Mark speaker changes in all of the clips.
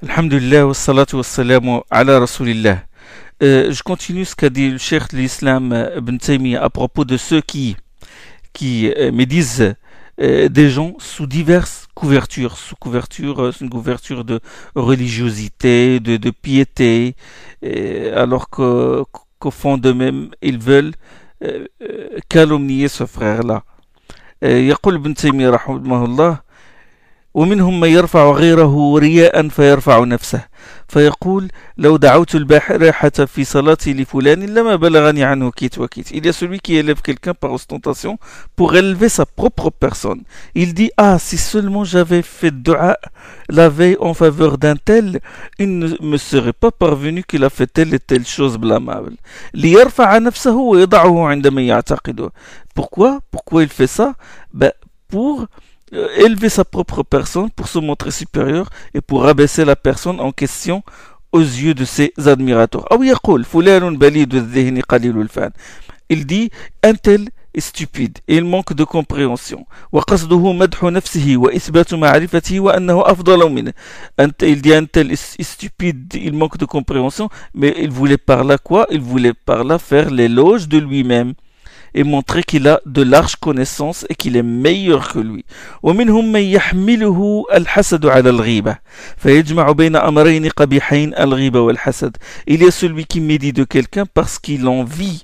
Speaker 1: Alhamdulillah wa salatu wa salamu ala rasulillah. Je continue ce qu'a dit le cheikh de l'islam Ibn Taymiyyah à propos de ceux qui médisent des gens sous diverses couvertures. Sous couverture, c'est une couverture de religiosité, de piété, alors qu'au fond d'eux-mêmes, ils veulent calomnier ce frère-là. يقول ابن تيمية رحمه الله: ومنهم من يرفع غيره رياء فيرفع نفسه فيقول لو دعوت البارحة في صلاتي لفلان لما بلغني عنه كيت وكيت. Il y a celui qui élève quelqu'un par ostentation pour élever sa propre personne. Il dit: ah, si seulement j'avais fait dua la veille en faveur d'un tel, il ne me serait pas parvenu qu'il a fait telle et telle chose blâmable. ليرفع نفسه ويضعه عند من يعتقده. Pourquoi il fait ça? Pour élever sa propre personne, pour se montrer supérieur et pour abaisser la personne en question aux yeux de ses admirateurs. Il dit: un tel est stupide et il manque de compréhension. Il dit: un tel est stupide, il manque de compréhension, mais il voulait par là quoi? Il voulait par là faire l'éloge de lui-même et montrer qu'il a de larges connaissances et qu'il est meilleur que lui. ومنهم من يحمله الحسد على الغيبة فيجمع بين أمرين قبيحين الغيبة والحسد. Il y a celui qui médit de quelqu'un parce qu'il l'envie,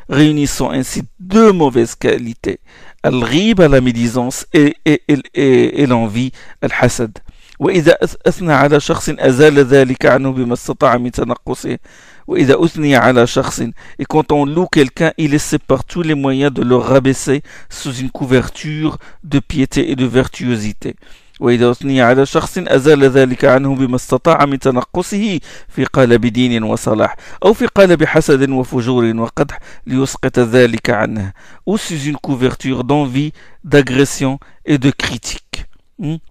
Speaker 1: réunissant ainsi deux mauvaises qualités: الغيبة, la médisance, et l'envie, الحسد. وإذا أثنى على شخص أزال ذلك عنه بما استطاع من تنقصه. وإذا أثني على شخص, et quand on loue quelqu'un, il essaie par tous les moyens de le rabaisser sous une couverture de piété et de virtuosité. وإذا أثني على شخص أزال ذلك عنه بما استطاع من تنقصه في قالب دين وصلاح أو في قالب حسد وفجور وقدح ليسقط ذلك عنه, ou sous une couverture d'envie, d'agression et de critique,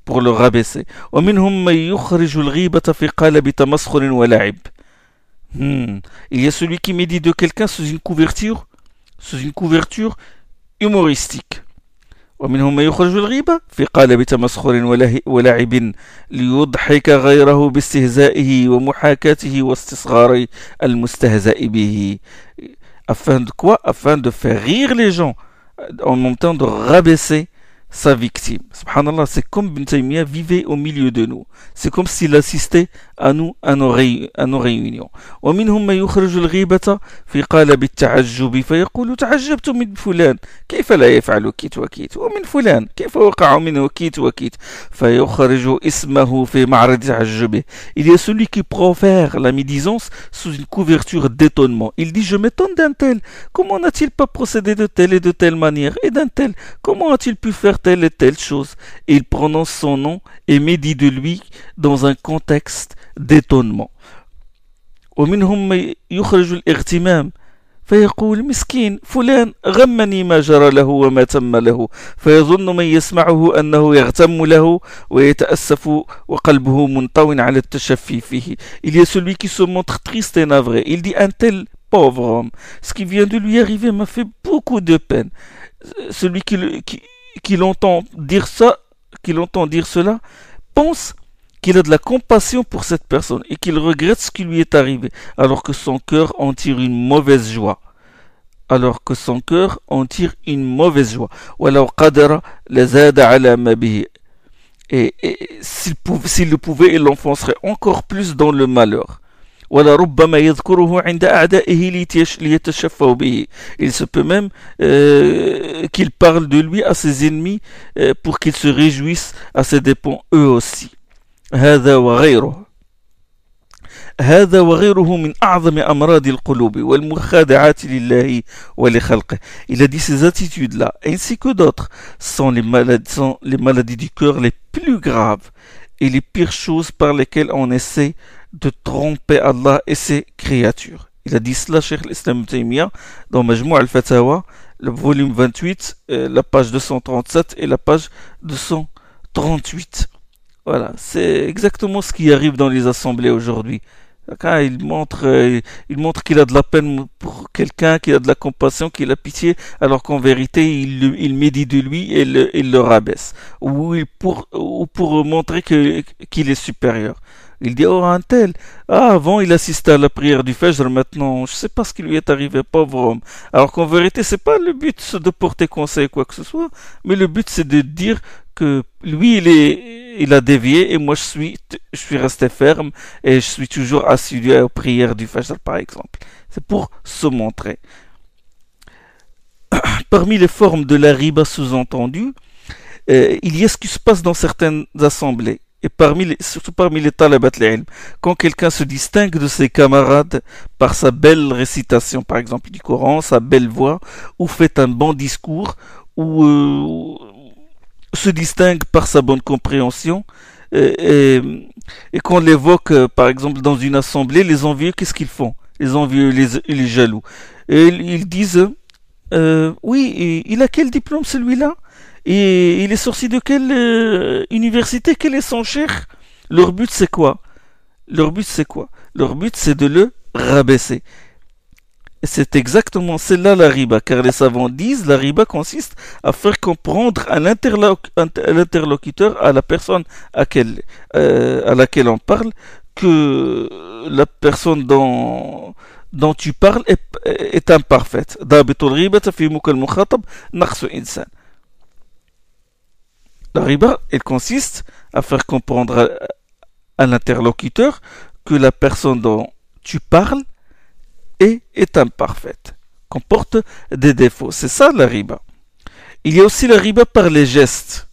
Speaker 1: pour le rabaisser. ومنهم من يخرج الغيبة في قالب تمسخر ولعب. Il y a celui qui médit de quelqu'un sous une couverture humoristique. ومنهم من يخرج الغيبة في قالب تمسخر ولعب ليضحك غيره باستهزائه ومحاكاته واستصغار المستهزأ به. Afin de quoi? Afin de faire rire les gens en même temps de rabaisser sa victime. Subhanallah, c'est comme Ibn Taymiyyah vivait au milieu de nous. C'est comme s'il assistait à nous, à nos réunions. ومنهم من يخرج الغيبة في قالب التعجب فيقول: تعجبت من فلان كيف لا يفعل كيت وكيت، ومن فلان كيف وقع منه كيت وكيت، فيخرج اسمه في معرض تعجبه. Il y a celui qui profère la médisance sous une couverture d'étonnement. Il dit: je m'étonne d'un tel, comment n'a-t-il pas procédé de telle et de telle manière, et d'un tel, comment a-t-il pu faire telle et telle chose? Et il prononce son nom et médit de lui dans un contexte d'étonnement. ومنهم من يخرج الاغتمام فيقول: مسكين فلان غمني ما جرى له وما تم له، فيظن من يسمعه أنه يغتم له ويتأسف وقلبه منطو على التشفي فيه. Il y a celui qui se montre triste et navré. Il dit: un tel pauvre homme, ce qui vient de lui arriver m'a fait beaucoup de peine. Celui qui l'entend dire cela pense qu'il a de la compassion pour cette personne et qu'il regrette ce qui lui est arrivé, alors que son cœur en tire une mauvaise joie. وَلَوْ قَدَرَ لَزَادَ عَلَى مَا بِهِ. Et s'il le pouvait, il l'enfoncerait encore plus dans le malheur. ولربما يذكره عند أعدائه ليتشفوا به. Il se peut même qu'il parle de lui à ses ennemis pour qu'ils se réjouissent à ses dépens eux aussi. هذا وغيره من أعظم أمراض القلوب والمخادعات لله ولخلقه. Il a dit: ces attitudes-là, ainsi que d'autres, sont les maladies du cœur les plus graves et les pires choses par lesquelles on essaie de tromper Allah et ses créatures. Il a dit cela, Cheikh l'Islam Ibn Taymiyyah, dans Majmou' al-Fatawa, le volume 28, la page 237 et la page 238. Voilà, c'est exactement ce qui arrive dans les assemblées aujourd'hui. Quand il montre qu'il a de la peine pour quelqu'un, qu'il a de la compassion, qu'il a pitié, alors qu'en vérité, il médit de lui et il le rabaisse. Ou pour montrer qu'il est supérieur. Il dit, oh, un tel. Ah, avant, il assistait à la prière du Fajr, maintenant, je sais pas ce qui lui est arrivé, pauvre homme. Alors qu'en vérité, c'est pas le but de porter conseil quoi que ce soit, mais le but c'est de dire que lui, il a dévié et moi, je suis resté ferme et je suis toujours assidu aux prières du Fajr, par exemple. C'est pour se montrer. Parmi les formes de la riba sous-entendue, il y a ce qui se passe dans certaines assemblées. Et surtout parmi les talabat al-ilm, quand quelqu'un se distingue de ses camarades par sa belle récitation, par exemple du Coran, sa belle voix, ou fait un bon discours, ou se distingue par sa bonne compréhension, et, et qu'on l'évoque, par exemple, dans une assemblée, les envieux, qu'est-ce qu'ils font? Les envieux, les jaloux. Et ils disent, oui, il a quel diplôme celui-là? Et il est sorti de quelle université? Quel est son cheikh? Leur but c'est quoi? Leur but c'est quoi? Leur but c'est de le rabaisser. Et c'est exactement celle-là la riba, car les savants disent la riba consiste à faire comprendre à l'interlocuteur, à la personne à laquelle on parle, que la personne dont tu parles est imparfaite. La riba, elle consiste à faire comprendre à l'interlocuteur que la personne dont tu parles est imparfaite, comporte des défauts. C'est ça la riba. Il y a aussi la riba par les gestes,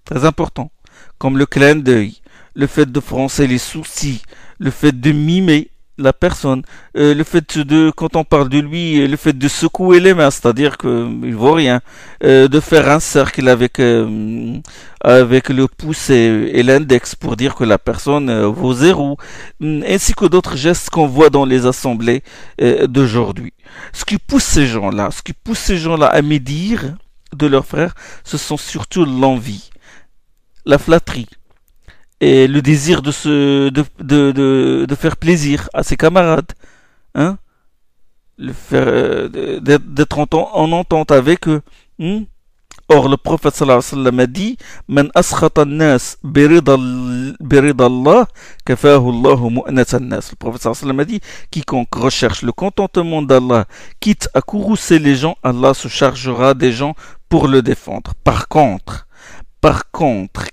Speaker 1: très important, comme le clin d'œil, le fait de froncer les sourcils, le fait de mimer la personne, le fait de, quand on parle de lui, le fait de secouer les mains, c'est-à-dire qu'il vaut rien, de faire un cercle avec le pouce et l'index pour dire que la personne vaut zéro, ainsi que d'autres gestes qu'on voit dans les assemblées d'aujourd'hui. Ce qui pousse ces gens-là à médire de leurs frères, ce sont surtout l'envie, la flatterie et le désir de faire plaisir à ses camarades, hein, d'être en entente avec eux. Or, le prophète sallallahu alayhi wa sallam a dit Man askhata nas birida Allah, kafahu Allahu mu'nata nas. Le prophète sallallahu alayhi wa sallam a dit quiconque recherche le contentement d'Allah, quitte à courroucer les gens, Allah se chargera des gens pour le défendre. Par contre,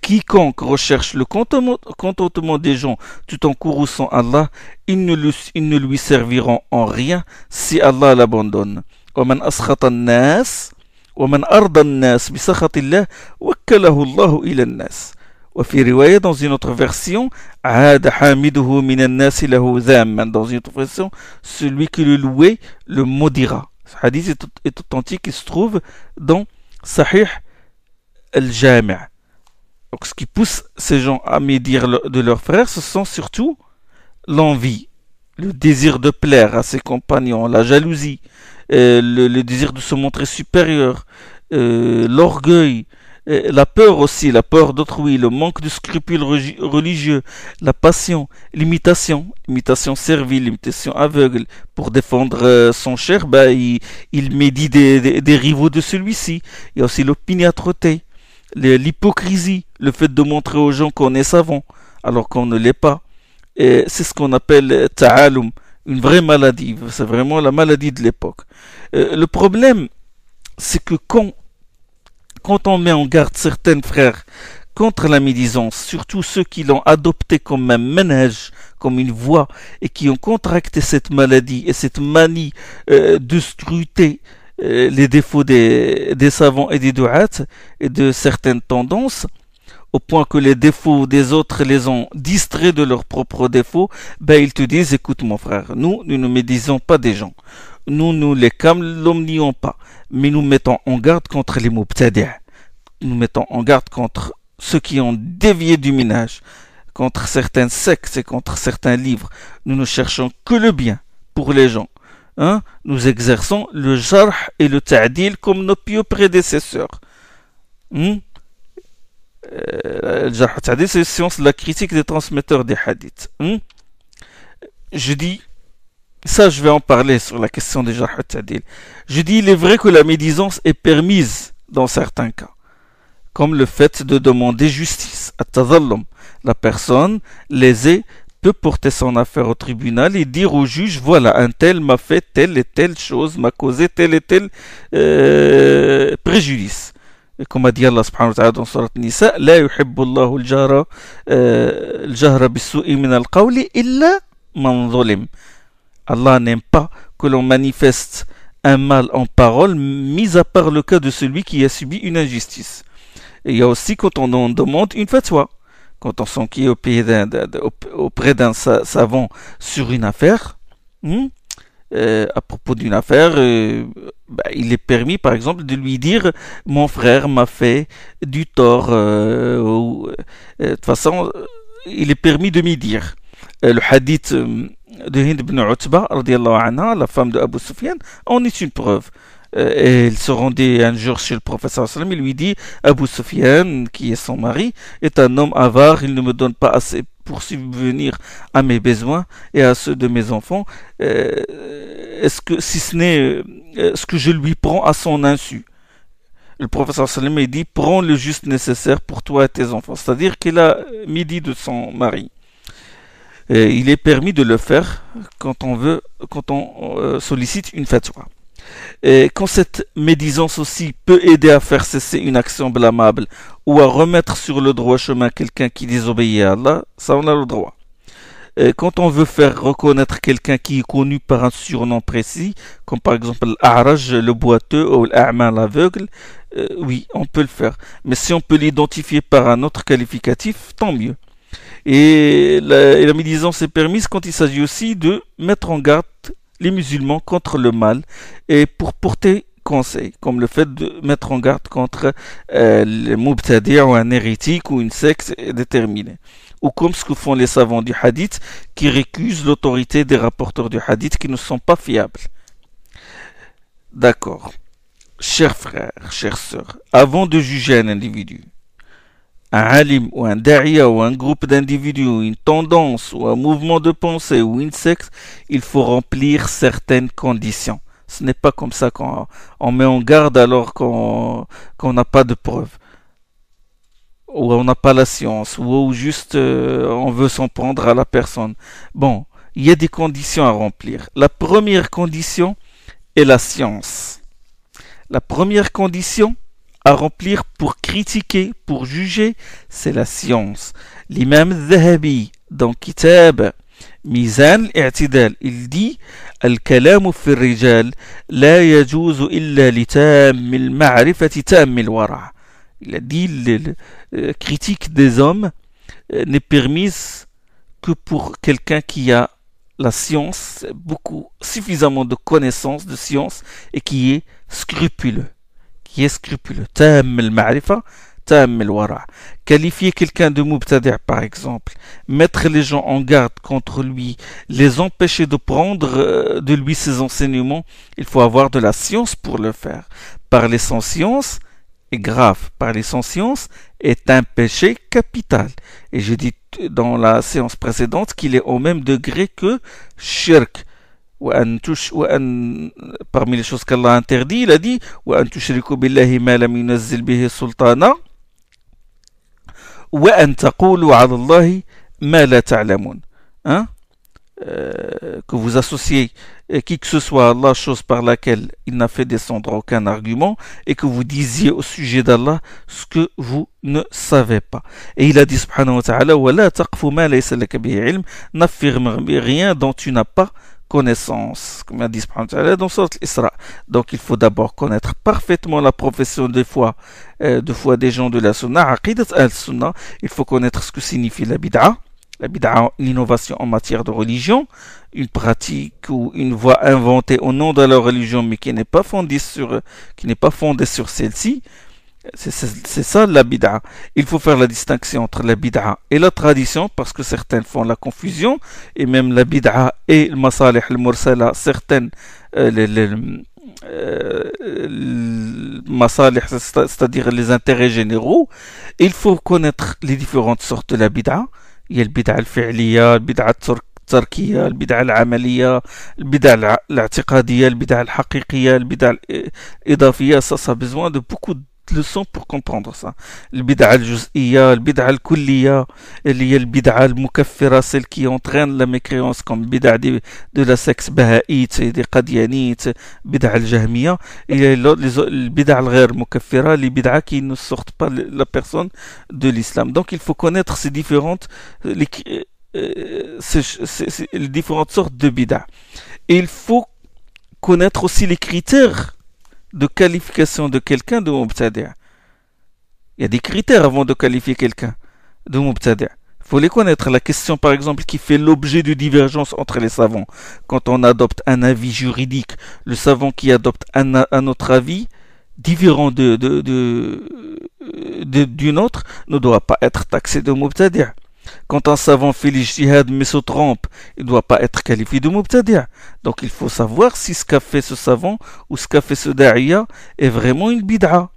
Speaker 1: quiconque recherche le contentement des gens tout en courrouçant Allah, ils ne lui serviront en rien si Allah l'abandonne. ومن أسخط الناس ومن أرضى الناس بسخط الله وكله الله إلى الناس. وفي رواية, dans une autre version, عاد حامده من الناس له ذاما. Dans une autre version, celui qui le louait le maudira. Ce hadith est authentique, il se trouve dans Sahih al-Jami'. Donc ce qui pousse ces gens à médire de leurs frères, ce sont surtout l'envie, le désir de plaire à ses compagnons, la jalousie, le désir de se montrer supérieur, l'orgueil, la peur aussi, la peur d'autrui, le manque de scrupules religieux, la passion, l'imitation servile, l'imitation aveugle. Pour défendre son cher, il médit des rivaux de celui-ci. Il y a aussi l'opiniâtreté, l'hypocrisie, le fait de montrer aux gens qu'on est savant alors qu'on ne l'est pas. Et c'est ce qu'on appelle ta'alum, une vraie maladie. C'est vraiment la maladie de l'époque. Le problème, c'est que quand on met en garde certains frères contre la médisance, surtout ceux qui l'ont adopté comme un manhaj, comme une voie, et qui ont contracté cette maladie et cette manie de scruter les défauts des savants et des du'at et de certaines tendances, au point que les défauts des autres les ont distraits de leurs propres défauts, ils te disent, écoute mon frère, nous ne médisons pas des gens. Nous les calomnions pas, mais nous mettons en garde contre les mubtadi'. Nous mettons en garde contre ceux qui ont dévié du minhaj, contre certaines sectes et contre certains livres. Nous ne cherchons que le bien pour les gens. Hein? Nous exerçons le jarh et le ta'dil comme nos pieux prédécesseurs. Le jarh et ta'dil, c'est la science de la critique des transmetteurs des hadiths. je dis, ça je vais en parler sur la question des jarh al-ta'dil. Je dis, il est vrai que la médisance est permise dans certains cas, comme le fait de demander justice, at-tadhallum. La personne lésée peut porter son affaire au tribunal et dire au juge, voilà, un tel m'a fait telle et telle chose, m'a causé tel et tel préjudice. Et comme a dit Allah subhanahu wa ta'ala dans Surat Nisa, la yuhibbu Allahu al-jahra bis-su'i min al-qawli illa man zulim. Allah n'aime pas que l'on manifeste un mal en parole, mis à part le cas de celui qui a subi une injustice. Et il y a aussi quand on en demande une fatwa, quand on s'enquille auprès d'un savant sur une affaire, à propos d'une affaire, il est permis par exemple de lui dire mon frère m'a fait du tort, de toute façon il est permis de m'y dire. Le hadith de Hind ibn Utba, anha, la femme de Abu Sufyan, en est une preuve. Et il se rendait un jour chez le prophète, il lui dit, Abu Sufyan, qui est son mari, est un homme avare, il ne me donne pas assez pour subvenir à mes besoins et à ceux de mes enfants. Est-ce que, si ce n'est ce que je lui prends à son insu? Le prophète il dit, prends le juste nécessaire pour toi et tes enfants. C'est-à-dire qu'il a midi de son mari. Il est permis de le faire quand on sollicite une fatwa. Et quand cette médisance aussi peut aider à faire cesser une action blâmable ou à remettre sur le droit chemin quelqu'un qui désobéit à Allah, ça on a le droit. Et quand on veut faire reconnaître quelqu'un qui est connu par un surnom précis, comme par exemple l'A'raj, le boiteux, ou l'A'ma, l'aveugle, oui, on peut le faire. Mais si on peut l'identifier par un autre qualificatif, tant mieux. Et la médisance est permise quand il s'agit aussi de mettre en garde les musulmans contre le mal et pour porter conseil, comme le fait de mettre en garde contre les mubtadi' ou un hérétique ou une secte déterminée. Ou comme ce que font les savants du hadith qui récusent l'autorité des rapporteurs du hadith qui ne sont pas fiables. D'accord. Chers frères, chères sœurs, avant de juger un individu, un alim ou un da'iya ou un groupe d'individus ou une tendance ou un mouvement de pensée ou une secte, il faut remplir certaines conditions. Ce n'est pas comme ça qu'on met en garde alors qu'on n'a pas de preuves, ou on n'a pas la science, ou juste on veut s'en prendre à la personne. Bon, il y a des conditions à remplir. La première condition est la science. La première condition à remplir pour critiquer, pour juger, c'est la science. L'imam Zahabi, dans Kitab Mizan al-i'tidal, il dit Al-kalamu fi rijal la yajuzu illa li tam al-ma'rifati tam al-wara'. Il a dit la critique des hommes n'est permise que pour quelqu'un qui a la science, suffisamment de connaissances de science et qui est scrupuleux. Tam al-ma'rifa, tam al-wara'. Qualifier quelqu'un de mubtadi' par exemple, mettre les gens en garde contre lui, les empêcher de prendre de lui ses enseignements, il faut avoir de la science pour le faire. Parler sans science est grave. Parler sans science est un péché capital. Et j'ai dit dans la séance précédente qu'il est au même degré que shirk. Parmi les choses qu'Allah interdit, il a dit وَأَن تُشْرِكُوا بِاللَّهِ مَا لَمْ يُنَزِّلْ بِهِ سُلْطَانًا وَأَن تَقُولُوا عَلَى اللَّهِ مَا لَا تَعْلَمُونَ. Que vous associez qui que ce soit à Allah, chose par laquelle il n'a fait descendre aucun argument, et que vous disiez au sujet d'Allah ce que vous ne savez pas. Et il a dit subhanahu wa ta'ala وَلَا تَقْفُ مَا لَيْسَ لَكَ بِهِ عِلْمٍ, n'affirme rien dont tu n'as pas connaissance, comme il a dit subhanahu wa ta'ala dans Surat Al-Isra. Donc il faut d'abord connaître parfaitement la profession de foi des gens de la Sunna, Aqidat al-Sunna. Il faut connaître ce que signifie la bid'a. La bid'a, l'innovation en matière de religion, une pratique ou une voie inventée au nom de la religion mais qui n'est pas fondée sur celle-ci. C'est ça la bid'a. Il faut faire la distinction entre la bid'a et la tradition parce que certaines font la confusion et même la bid'a et le masalih al-mursala, certaines masalih, c'est-à-dire les intérêts généraux. Il faut connaître les différentes sortes de la bid'a. Il y a le bid'a al-fi'liya, le bid'a التركية، البدعة العملية، البدعة الاعتقادية، البدعة الحقيقية، البدعة الإضافية. Ça a besoin de beaucoup de leçons pour comprendre ça. البدعة الجزئية، البدعة الكلية اللي هي البدعة المكفرة، celle qui entraîne la mécréance comme بدعة de la secte بهائيت، des قديانيت، بدعة الجهمية. Et البدعة الغير مكفرة، les بدعة qui ne sortent pas la personne de l'islam. Donc il faut connaître ces différentes les différentes sortes de bid'a. Et il faut connaître aussi les critères de qualification de quelqu'un de mubtadi'. Il y a des critères avant de qualifier quelqu'un de mubtadi'. Il faut les connaître. La question, par exemple, qui fait l'objet de divergence entre les savants. Quand on adopte un avis juridique, le savant qui adopte un autre avis différent d'une autre ne doit pas être taxé de mubtadi'. Quand un savant fait l'ijtihad mais se trompe, il ne doit pas être qualifié de mubtadi'. Donc il faut savoir si ce qu'a fait ce savant ou ce qu'a fait ce da'iya est vraiment une bid'a.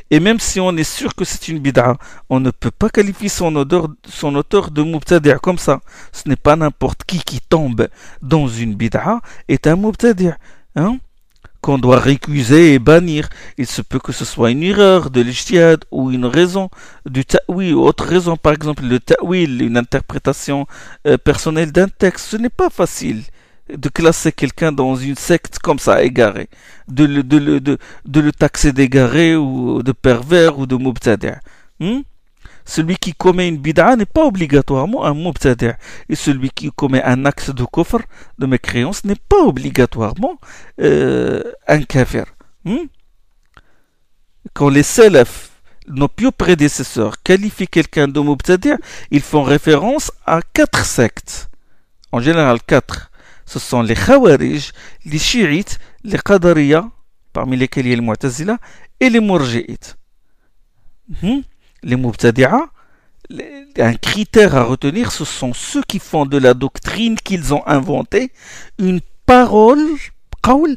Speaker 1: Et même si on est sûr que c'est une bid'a, on ne peut pas qualifier son auteur de mubtadi' comme ça. Ce n'est pas n'importe qui tombe dans une bid'a est un mubtadi'. Hein? Qu'on doit récuser et bannir. Il se peut que ce soit une erreur de l'ijtihad ou une raison du ta'wil ou autre raison. Par exemple, le ta'wil, une interprétation personnelle d'un texte. Ce n'est pas facile de classer quelqu'un dans une secte comme ça, égaré. De le taxer d'égaré ou de pervers ou de mubtadi'. Celui qui commet une bid'a n'est pas obligatoirement un mubtadi'. Et celui qui commet un acte de kufr, de mécréance, n'est pas obligatoirement un kafir. Quand les salaf, nos pieux prédécesseurs, qualifient quelqu'un de mubtadi', ils font référence à 4 sectes. En général, 4. Ce sont les khawarij, les chiites, les qadariya, parmi lesquels il y a les mu'tazila, et les murji'ites. Les mubtadi'a, un critère à retenir, ce sont ceux qui font de la doctrine qu'ils ont inventée une parole, qawl,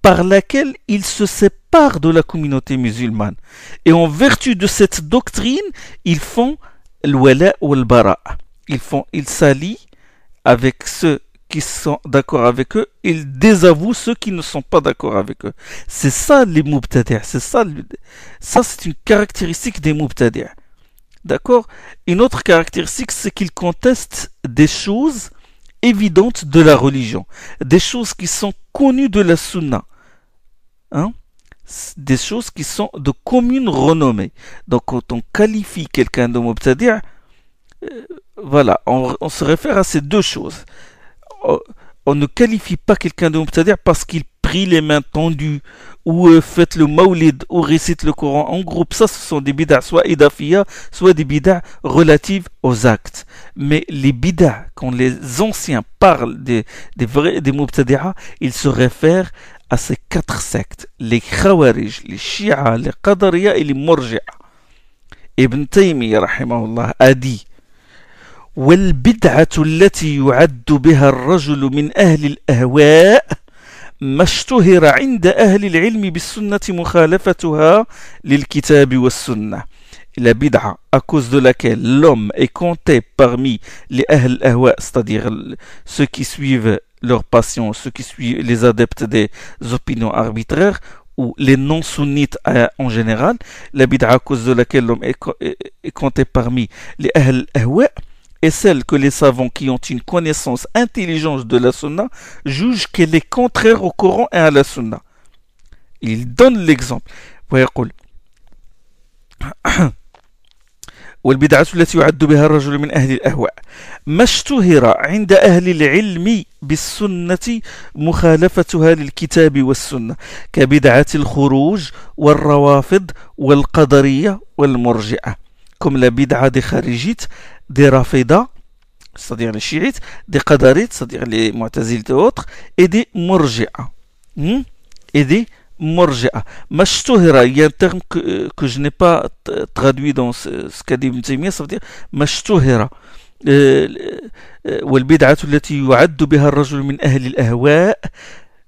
Speaker 1: par laquelle ils se séparent de la communauté musulmane. Et en vertu de cette doctrine, ils font l'wala ou l'bara. Ils s'allient avec ceux qui sont d'accord avec eux, ils désavouent ceux qui ne sont pas d'accord avec eux. C'est ça les mubtadi', ça c'est une caractéristique des mubtadi'. D'accord? Une autre caractéristique, c'est qu'ils contestent des choses évidentes de la religion, des choses qui sont connues de la sunna, des choses qui sont de commune renommée. Donc quand on qualifie quelqu'un de mubtadi', voilà, on se réfère à ces deux choses. On ne qualifie pas quelqu'un de mubtadi' parce qu'il prie les mains tendues ou fait le maulid ou récite le Coran en groupe. Ça, ce sont des bid'a soit idafiyya, soit des bid'a relatives aux actes. Mais les bid'a, quand les anciens parlent des mubtadi'a, ils se réfèrent à ces 4 sectes. Les khawarij, les shi'a, les qadariya et les murji'a. Ibn Taymiyyah, rahimahullah, a dit: والبدعة التي يعد بها الرجل من أهل الأهواء ما اشتهر عند أهل العلم بالسنة مخالفتها للكتاب والسنة. La bid'a à cause de laquelle l'homme est compté parmi les ahl ahwa, c'est-à-dire ceux qui suivent leur passion, ceux qui suivent les adeptes des opinions arbitraires ou les non-sunnites en général, la bid'a à cause de laquelle l'homme est compté parmi les ahl ahwa est celle que les savants qui ont une connaissance intelligente de la sunna jugent qu'elle est contraire au Coran et à la sunna. Il donne l'exemple. ويقول: والبدعة التي يعد بها الرجل من أهل الأهواء ما اشتهر عند أهل العلم بالسنة مخالفتها للكتاب والسنة كبدعة الخروج والروافض والقدرية والمرجئة. Comme la bid'a des kharijites, des rafidas, c'est-à-dire les chiites, des qadarites, c'est-à-dire les mu'tazilites et autres, et des murji'a. Et des murji'a. Mashtuhira, il y a un terme que je n'ai pas traduit dans ce qu'a dit Ibn Taymiyyah, ça veut dire mashtuhira. والبدعة التي يعد بها الرجل من أهل الأهواء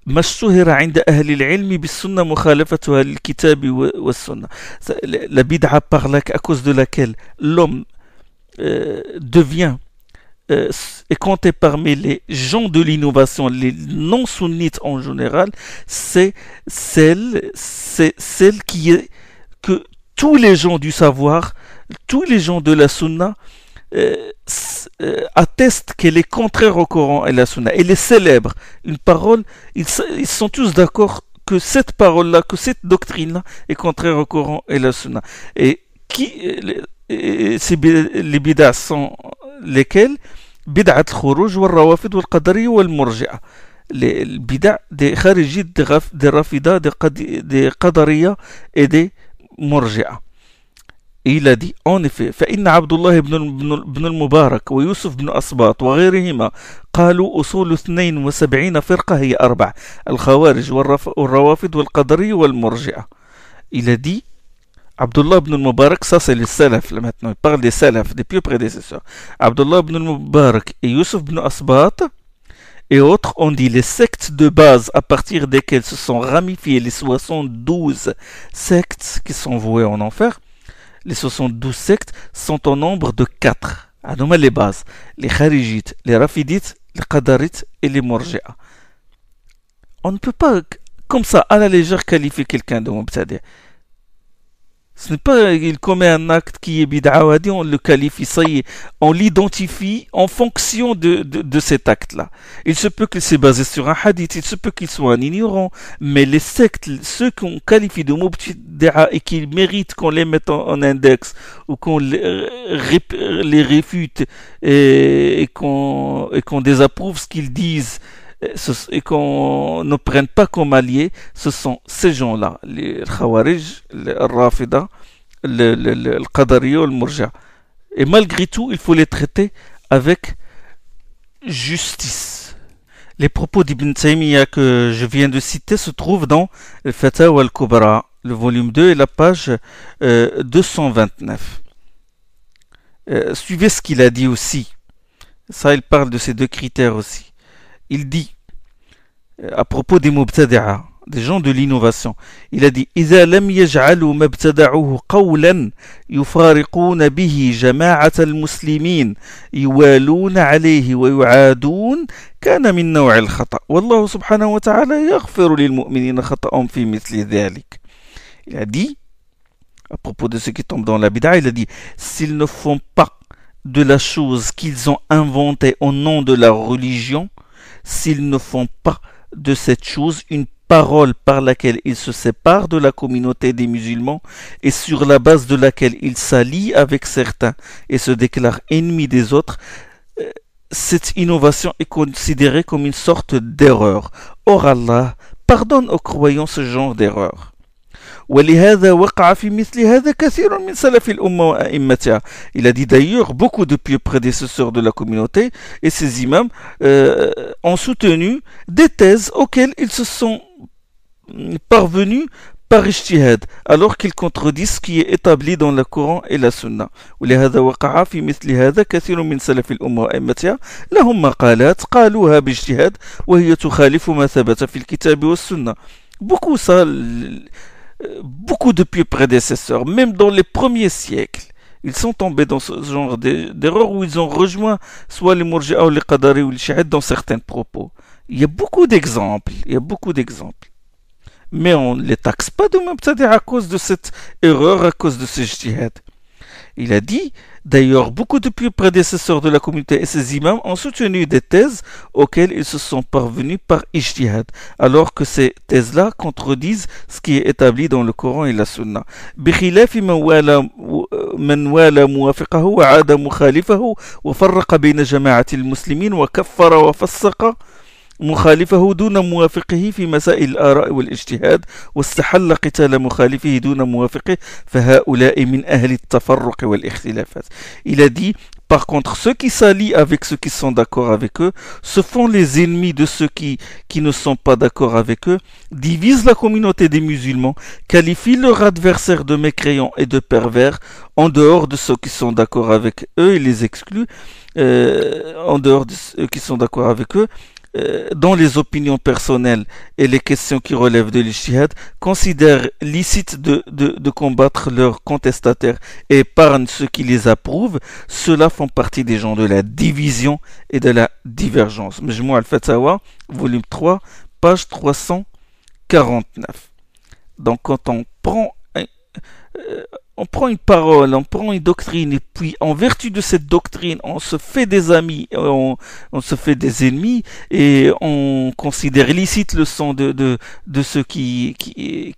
Speaker 1: ما اشتهر عند أهل العلم بالسنة مخالفتها للكتاب والسنة. La bid'a par à cause de laquelle l'homme devient est compté parmi les gens de l'innovation, les non-sunnites en général, c'est celle qui est que tous les gens du savoir, tous les gens de la sunna attestent qu'elle est contraire au Coran et la sunna. Elle est célèbre. Une parole, ils sont tous d'accord que cette parole-là, que cette doctrine-là est contraire au Coran et la sunna. Et les bid'ah sont lesquels? Bid'at al-khuruj wal-rawafid wal-qadariyya wal-murji'a. Les bid'ah des kharijites, des rafidas, des qadariyya et des murji'a. Et il a dit, en effet, فإن عبد الله بن المبارك ويوسف بن أسباط وغيرهما قالوا أصول 72 فرقة هي 4 الخوارج والروافد والقدرية والمرجئة. Il a dit, Abdullah ibn al-Mubarak, ça c'est les salaf, là maintenant, il parle des salaf, des pieux prédécesseurs. Abdullah ibn al-Mubarak et Yusuf ibn Asbat et autres ont dit les sectes de base à partir desquelles se sont ramifiées les 72 sectes qui sont vouées en enfer. Les 72 sectes sont au nombre de 4. Anouma les bases. Les kharijites, les rafidites, les qadarites et les murji'a. On ne peut pas, comme ça, à la légère, qualifier quelqu'un de mubtadi'. Ce n'est pas qu'il commet un acte qui est bid'a, on le qualifie, ça y est, on l'identifie en fonction de cet acte-là. Il se peut qu'il s'est basé sur un hadith, il se peut qu'il soit un ignorant, mais les sectes, ceux qu'on qualifie de mubtadi'a et qui méritent qu'on les mette en index ou qu'on les réfute et qu'on désapprouve ce qu'ils disent, et qu'on ne prenne pas comme alliés, ce sont ces gens-là, les Khawarij, les Rafida, le Qadariya, le Murja. Et malgré tout, il faut les traiter avec justice. Les propos d'Ibn Taymiyyah que je viens de citer se trouvent dans le Fatawa al-Kubra, le volume 2 et la page 229. Suivez ce qu'il a dit aussi. Ça, il parle de ces deux critères aussi. Il dit, à propos des mubtadi'a, des gens de l'innovation, il a dit إذا لم يجعلوا ما ابتدعوه قولا يفارقون به جماعة المسلمين يوالون عليه ويعادون كان من نوع الخطأ والله سبحانه وتعالى يغفر للمؤمنين خطأهم في مثل ذلك. Il a dit, à propos de ceux qui tombent dans la bid'a, il a dit, s'ils ne font pas de la chose qu'ils ont inventée au nom de la religion, s'ils ne font pas de cette chose une parole par laquelle ils se séparent de la communauté des musulmans et sur la base de laquelle ils s'allient avec certains et se déclarent ennemis des autres, cette innovation est considérée comme une sorte d'erreur. Or Allah pardonne aux croyants ce genre d'erreur. ولهذا وقع في مثل هذا كثير من سلف الأمة وأئمتها. Il a dit d'ailleurs beaucoup de pieux prédécesseurs de la communauté et ces imams ont soutenu des thèses auxquelles ils se sont parvenus par ijtihad alors qu'ils contredisent ce qui est établi dans le Coran et la Sunna. ولهذا وقع في مثل هذا كثير من سلف الأمة وأئمتها لهم مقالات قالوها باجتهاد وهي تخالف ما ثبت في الكتاب والسنة. Beaucoup de pieux prédécesseurs, même dans les premiers siècles, ils sont tombés dans ce genre d'erreur où ils ont rejoint soit les Murji'a ou les Qadari ou les Shi'at dans certains propos. Il y a beaucoup d'exemples, Mais on ne les taxe pas de mubtadi' à cause de cette erreur, à cause de ce ijtihad. Il a dit, d'ailleurs, beaucoup de pieux prédécesseurs de la communauté et ses imams ont soutenu des thèses auxquelles ils se sont parvenus par ijtihad, alors que ces thèses-là contredisent ce qui est établi dans le Coran et la Sunna. بخلاف من والى موافقه وعاد مخالفه وفرق بين جماعة المسلمين وكفر وفسق مخالفه دون موافقه في مسائل الآراء والاجتهاد واستحل قتال مخالفه دون موافقه فهؤلاء من أهل التفرق والاختلافات. Il a dit, par contre, ceux qui s'allient avec ceux qui sont d'accord avec eux se font les ennemis de ceux qui ne sont pas d'accord avec eux, divisent la communauté des musulmans, qualifient leurs adversaires de mécréants et de pervers en dehors de ceux qui sont d'accord avec eux et les excluent en dehors de ceux qui sont d'accord avec eux, dans les opinions personnelles et les questions qui relèvent de l'ijtihad, considèrent licite de combattre leurs contestataires et épargnent ceux qui les approuvent, ceux-là font partie des gens de la division et de la divergence. Majmou' al-Fatawa, volume 3, page 349. Donc quand on prend une parole, on prend une doctrine, et puis en vertu de cette doctrine, on se fait des amis, on se fait des ennemis, et on considère licite le sang de ceux qui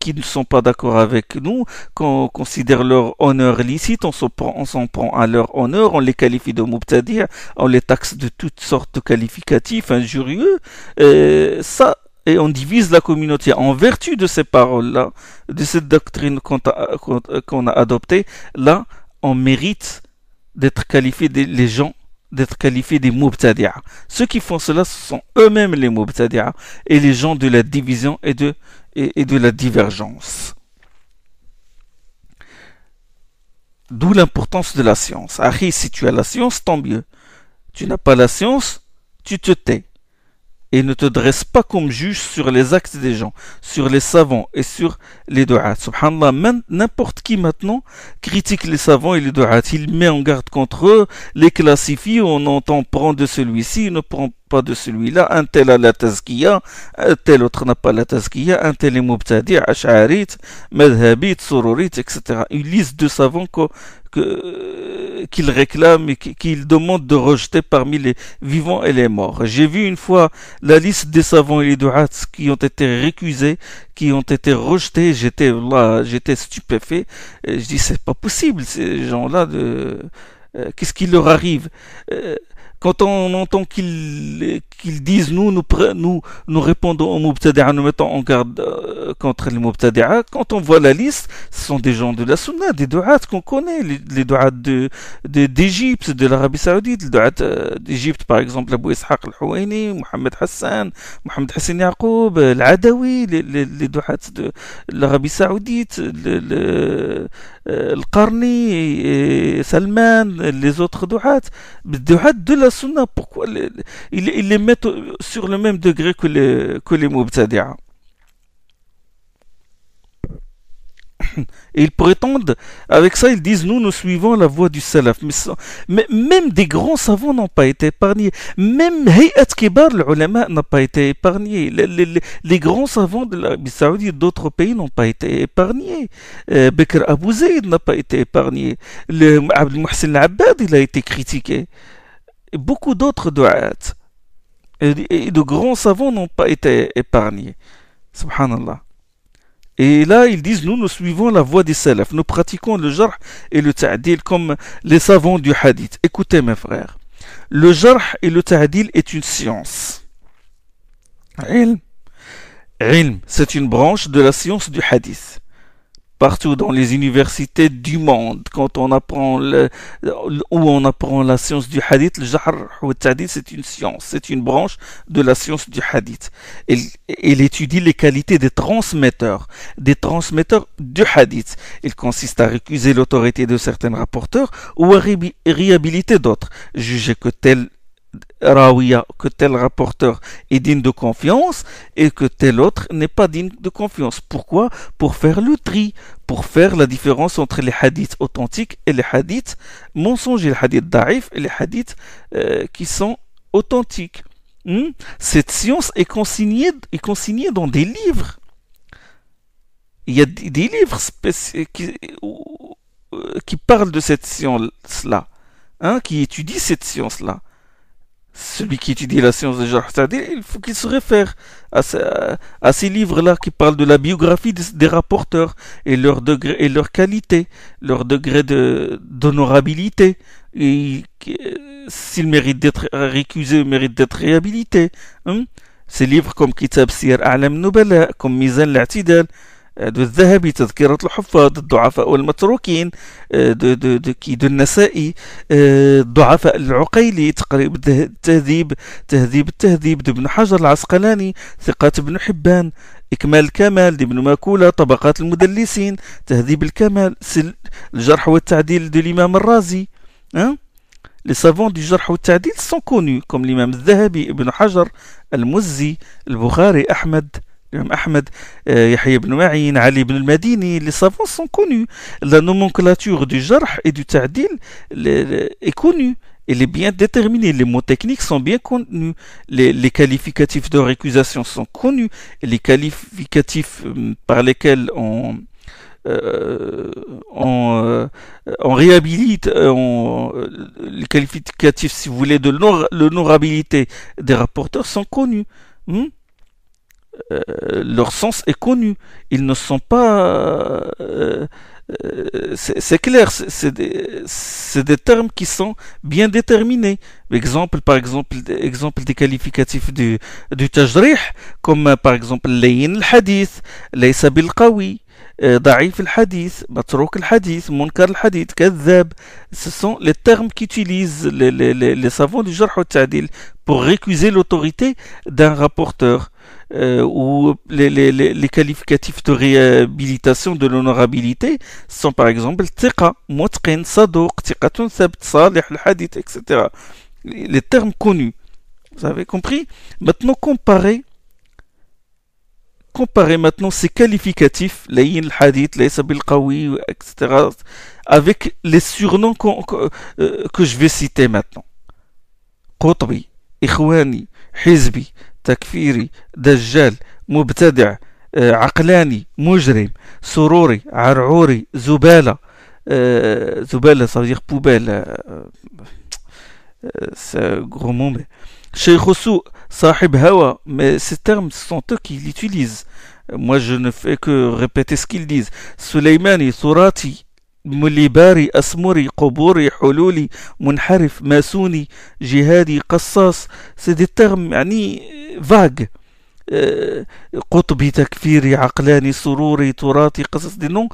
Speaker 1: ne sont pas d'accord avec nous, qu'on considère leur honneur licite, on s'en prend à leur honneur, on les qualifie de mubtadi', on les taxe de toutes sortes de qualificatifs injurieux, et on divise la communauté en vertu de ces paroles-là, de cette doctrine qu'on a adoptée. Là, on mérite d'être qualifié les gens, d'être qualifiés des mubtadi'a. Ceux qui font cela, ce sont eux-mêmes les mubtadi'a et les gens de la division et de la divergence. D'où l'importance de la science. Ahri, si tu as la science, tant mieux. Tu n'as pas la science, tu te tais. Et ne te dresse pas comme juge sur les actes des gens, sur les savants et sur les du'at. Subhanallah, n'importe qui maintenant critique les savants et les du'at. Il met en garde contre eux, les classifie, on entend prendre de celui-ci, ne prend pas de celui-là, un tel a la tazkiya, un tel autre n'a pas la tazkiya, un tel est mubtadi', ash'arit, madhabit, sururit, etc. Une liste de savants qu'il réclame et qu'il demande de rejeter parmi les vivants et les morts. J'ai vu une fois la liste des savants et les du'ats qui ont été récusés, qui ont été rejetés. J'étais stupéfait. Et je dis, c'est pas possible, ces gens-là, qu'est-ce qui leur arrive? Quand on entend qu'ils disent nous répondons aux mubtadi'a, nous mettons en garde contre les mubtadi'a, quand on voit la liste, ce sont des gens de la sunna, des du'at qu'on connaît, les du'at d'Égypte, de l'Arabie Saoudite, les du'at d'Égypte par exemple, Abou Ishaq al-Huwaini, Mohamed Hassan Yaqoub, l'Adawi, les du'at de l'Arabie Saoudite, Al-Qarni, Salman, les autres du'at de la sunna, pourquoi ils les mettent sur le même degré que les mubtadi'a? Et ils prétendent, avec ça, ils disent, nous suivons la voie du salaf. Mais même des grands savants n'ont pas été épargnés. Même Hayat Kibar, l'ulama, n'a pas été épargné. Les grands savants de l'Arabie Saoudite et d'autres pays n'ont pas été épargnés. Bekr Abou Zayd n'a pas été épargné. Abdel Mohsen Al-Abbad, il a été critiqué. Et beaucoup d'autres du'at et de grands savants n'ont pas été épargnés. Subhanallah. Et là, ils disent, nous suivons la voie des salaf. Nous pratiquons le jarh et le ta'dil comme les savants du hadith. Écoutez, mes frères. Le jarh et le ta'dil est une science. Ilm, c'est une branche de la science du hadith. Partout dans les universités du monde, quand on apprend la science du hadith, le jarh ou le ta'dil, c'est une science, c'est une branche de la science du hadith. Il étudie les qualités des transmetteurs du hadith. Il consiste à récuser l'autorité de certains rapporteurs ou à réhabiliter d'autres, juger que tel rapporteur est digne de confiance et que tel autre n'est pas digne de confiance. Pourquoi? Pour faire le tri, pour faire la différence entre les hadiths authentiques et les hadiths mensongers, les hadiths da'if et les hadiths qui sont authentiques. Cette science est consignée dans des livres. Il y a des livres qui parlent de cette science-là, qui étudient cette science-là. Celui qui étudie la science de jarh ta'dil, il faut qu'il se réfère à ces livres-là qui parlent de la biographie des rapporteurs et leur degré et leur qualité, leur degré d'honorabilité, et s'ils méritent d'être récusés ou méritent d'être réhabilités. Ces livres comme Kitab Siyar A'lam Nubala, comme Mizan al-I'tidal, de الذهبي تذكرة الحفاظ الضعفاء والمتروكين de النسائي الضعفاء العقيلي تقريب تهذيب التهذيب ابن حجر العسقلاني ثقات ابن حبان إكمال الكمال ابن ماكولة طبقات المدلسين تهذيب الكمال الجرح والتعديل de l'imam الرازي Les savants du Jarh ou Ta'dil sont connus, comme l'imam Zahabi, Ibn Hajar, Al-Muzzi, Al-Bukhari, Ahmed, l'imam Ahmed, Yahya ibn Ma'in, Ali ibn al-Madini. Les savants sont connus. La nomenclature du Jarh et du Ta'dil est connue. Elle est bien déterminée. Les mots techniques sont bien connus. Les qualificatifs de récusation sont connus. Et les qualificatifs par lesquels on réhabilite les qualificatifs, si vous voulez, de l'honorabilité des rapporteurs sont connus. Leur sens est connu. Ils ne sont pas... c'est clair, c'est des termes qui sont bien déterminés. Par exemple, des qualificatifs du tajrih, comme par exemple layin al-hadith, laysa bil qawi, ضعيف الحديث, متروك الحديث, منكر الحديث, كذاب. Ce sont les termes qu'utilisent les savants du Jarh ou Ta'dil pour récuser l'autorité d'un rapporteur. Ou les qualificatifs de réhabilitation de l'honorabilité sont par exemple thiqa, mutqin, saduq, thiqatun thabt, salih al-hadith, etc. Les termes connus. Vous avez compris? Maintenant, comparez maintenant ces qualificatifs, layin al-hadith, laysa bil qawi, etc., avec les surnoms que je vais citer maintenant. Qutbi, Ikhwani, Hizbi, تكفيري, دجال, مبتدع, عقلاني, مجرم, سروري, عرعوري, زبالة. زبالة, ça veut dire poubelle. C'est un gros mot, mais... Cheikh Sou, Sahib Hawa, mais ces termes sont eux qui l'utilisent. Moi, je ne fais que répéter ce qu'ils disent. Suleymani, Surati, مليباري أسمري قبوري حلولي منحرف ماسوني جهادي قصاص. c'est des termes يعني vagues. قطبي تكفيري عقلاني سروري تراثي قصص, des noms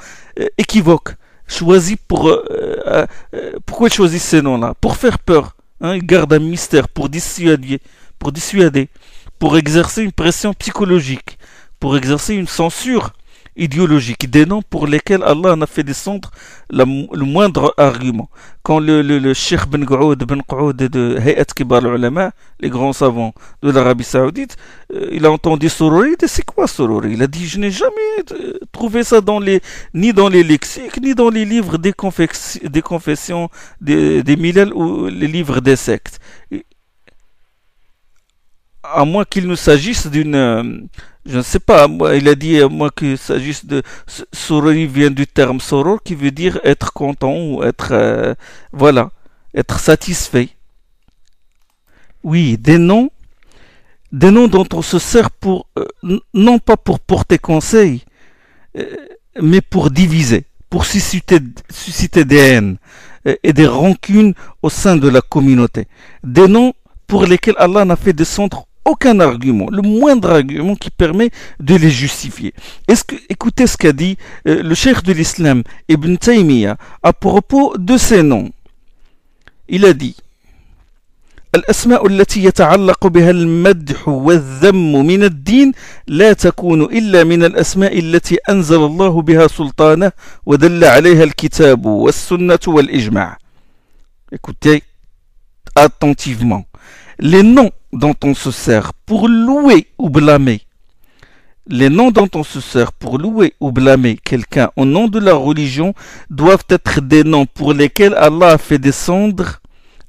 Speaker 1: équivoques choisis pourquoi ils choisissent ces noms là? Pour faire peur, hein? Ils gardent un mystère pour dissuader, pour exercer une pression psychologique, pour exercer une censure idéologique, des noms pour lesquels Allah en a fait descendre le moindre argument. Quand le Cheikh Ben Qaoud de Hayat Kibar al-Ulama, les grands savants de l'Arabie Saoudite, il a entendu Sururi, c'est quoi Sururi? Il a dit, je n'ai jamais trouvé ça ni dans les lexiques, ni dans les livres des confessions des Milal ou les livres des sectes. À moins qu'il ne s'agisse d'une... je ne sais pas, il a dit à moi qu'il s'agisse de... Sururi vient du terme soror qui veut dire être content ou être... voilà, être satisfait. Oui, des noms dont on se sert pour... non pas pour porter conseil, mais pour diviser, pour susciter des haines et des rancunes au sein de la communauté. Des noms pour lesquels Allah n'a fait descendre aucun argument, le moindre argument qui permet de les justifier. Écoutez ce qu'a dit le cheikh de l'islam Ibn Taymiyyah à propos de ces noms. Il a dit: الأسماء التي يتعلق بها المدح والذم من الدين لا تكون إلا من الأسماء التي أنزل الله بها سلطانه ودل عليها الكتاب والسنة والإجماع. Écoutez attentivement. Les noms dont on se sert pour louer ou blâmer, quelqu'un au nom de la religion doivent être des noms pour lesquels Allah a fait descendre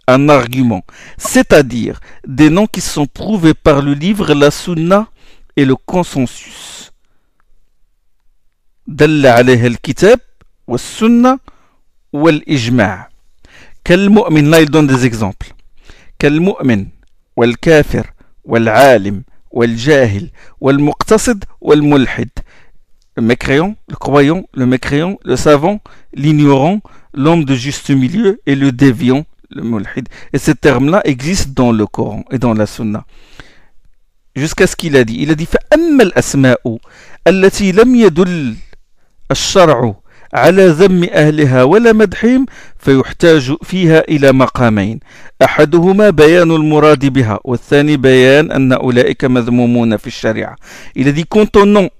Speaker 1: un argument, c'est-à-dire des noms qui sont prouvés par le livre, la sunna et le consensus. Dalla alayha al-kitab wa sunna wal ijma'. Quel mu'min, là il donne des exemples. Quel mu'min والكافر والعالم والجاهل والمقتصد والملحد. Le mécréant, le croyant, le mécréant, le savant, l'ignorant, l'homme de juste milieu et le déviant, le mulhid. Et ces termes-là existent dans le Coran et dans la Sunna. Jusqu'à ce qu'il a dit. Il a dit فَأَمَّا الْأَسْمَاءُ الَّتِي لَمْ يَدُلْ الشَّرْعُ على ذم أهلها ولا مدحهم فيحتاج فيها إلى مقامين أحدهما بيان المراد بها والثاني بيان أن أولئك مذمومون في الشريعة. Il a dit quant aux noms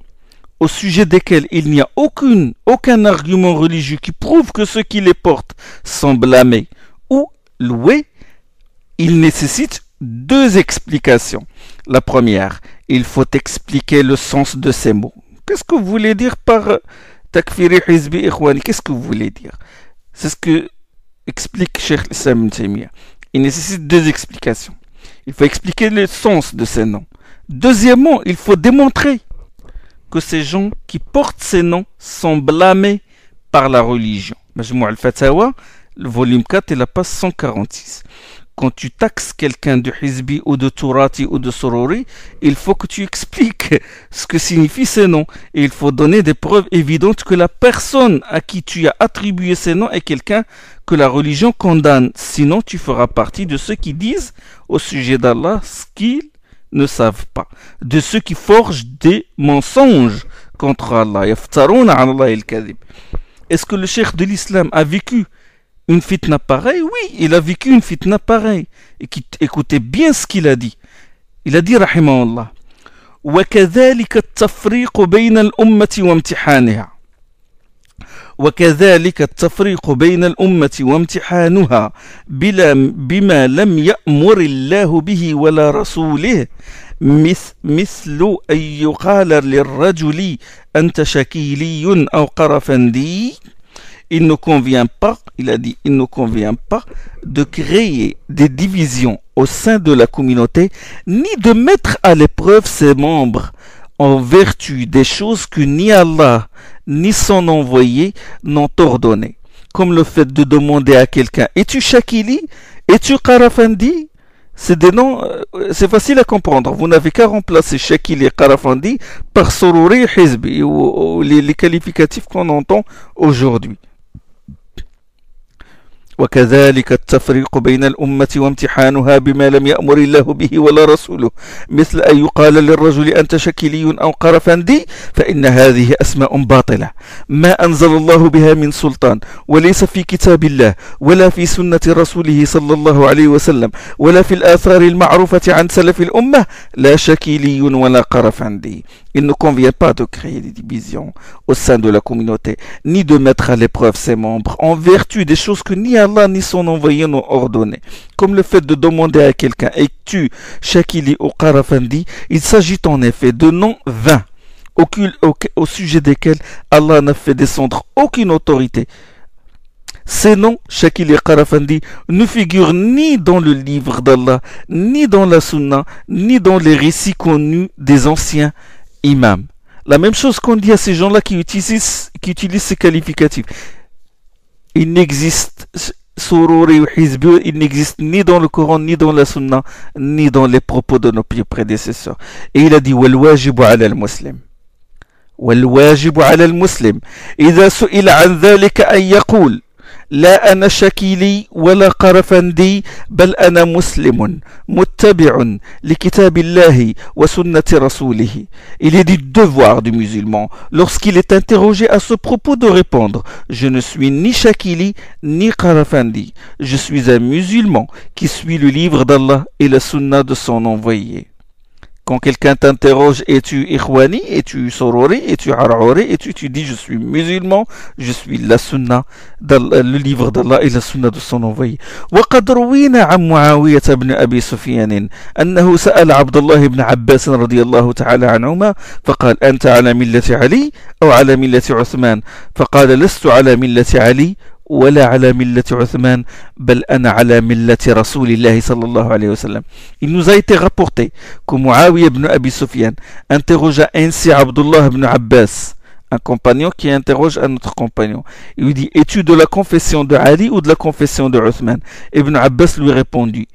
Speaker 1: au sujet desquels il n'y a aucun argument religieux qui prouve que ceux qui les portent sont blâmés ou loués, il nécessite deux explications. La première, il faut expliquer le sens de ces mots. Qu'est-ce que vous voulez dire par takfiri hizbi ikhwani? Qu'est-ce que vous voulez dire? C'est ce que explique Cheikh Islam Ibn Taymiyyah. Il nécessite deux explications. Il faut expliquer le sens de ces noms. Deuxièmement, il faut démontrer que ces gens qui portent ces noms sont blâmés par la religion. Majmou' al-Fatawa, le volume 4 et la page 146. Quand tu taxes quelqu'un de Hizbi ou de Tourati ou de Sorori, il faut que tu expliques ce que signifient ces noms. Et il faut donner des preuves évidentes que la personne à qui tu as attribué ces noms est quelqu'un que la religion condamne. Sinon, tu feras partie de ceux qui disent au sujet d'Allah ce qu'ils ne savent pas. De ceux qui forgent des mensonges contre Allah. Yaftaruna ala Allah al-kadhib. Est-ce que le cheikh de l'islam a vécu une fitna pareille? Oui, il a vécu une fitna pareille. Et écoutez bien ce qu'il a dit. Il a dit, rahimahullah, وَكَذَلِكَ التَّفْرِيقُ بَيْنَ الْأُمَّةِ وَامْتِحَانِهَا وكذلك التفريق بين الأمة وامتحانها بما لم يأمر الله به ولا رسوله مثل أن يقال للرجل أنت شكيلي أو قرفندي. Il ne convient pas, il a dit, il ne convient pas de créer des divisions au sein de la communauté, ni de mettre à l'épreuve ses membres en vertu des choses que ni Allah ni son envoyé n'ont ordonné. Comme le fait de demander à quelqu'un, es-tu Shakili? Es-tu Qarafandi? C'est des noms, c'est facile à comprendre. Vous n'avez qu'à remplacer Shakili et Qarafandi par Sorori et Hizbi, ou les qualificatifs qu'on entend aujourd'hui. وكذلك التفريق بين الأمة وامتحانها بما لم يأمر الله به ولا رسوله مثل أن يقال للرجل أنت شكلي أو قرفندي فإن هذه أسماء باطلة ما أنزل الله بها من سلطان وليس في كتاب الله ولا في سنة رسوله صلى الله عليه وسلم ولا في الآثار المعروفة عن سلف الأمة لا شكلي ولا قرفندي. Il ne convient pas de créer des divisions au sein de la communauté, ni de mettre à l'épreuve ses membres en vertu des choses que ni Allah ni son envoyé n'ont ordonnées. Comme le fait de demander à quelqu'un « Es-tu Shakili ou Qarafandi ?» Il s'agit en effet de noms vains, au sujet desquels Allah n'a fait descendre aucune autorité. Ces noms, Shakili et Qarafandi, ne figurent ni dans le livre d'Allah, ni dans la Sunna, ni dans les récits connus des anciens imam. La même chose qu'on dit à ces gens-là qui utilisent ces qualificatifs. Il n'existe Sururi ou Hizbi, il n'existe ni dans le Coran, ni dans la Sunna, ni dans les propos de nos prédécesseurs. Et il a dit وَالْوَاجِبُ عَلَى الْمُسْلِمِ وَالْوَاجِبُ عَلَى الْمُسْلِمِ إِذَا سُئِلَ عَنْ ذَلِكَ أَنْ يَقُولَ لا أنا شكيلي ولا قرفندي بل أنا مسلم متبع لكتاب الله وسنة رسوله. Il est du devoir du musulman, lorsqu'il est interrogé à ce propos, de répondre je ne suis ni Shakili ni Qarafandi, je suis un musulman qui suit le livre d'Allah et la sunna de son envoyé. Quand quelqu'un t'interroge, es-tu Ikhwani, es-tu Sorori, es-tu Har'ori, et tu dis je suis musulman, je suis la sunna, le livre d'Allah et la sunna de son envoyé. وقد روينا عن معاوية بن أبي سفيان أنه سأل عبد الله بن عباس رضي الله تعالى عنهما فقال أنت على ملة علي أو على ملة عثمان فقال لست على ملة علي ولا على ملة عثمان بل أنا على ملة رسول الله صلى الله عليه وسلم. Il nous a été rapporté que Muawiyah ibn Abi Sufyan interrogea ainsi Abdullah ibn Abbas, un compagnon qui interroge un autre compagnon. Il lui dit es-tu de la confession de Ali ou de la confession de Uthman? Ibn Abbas lui répondit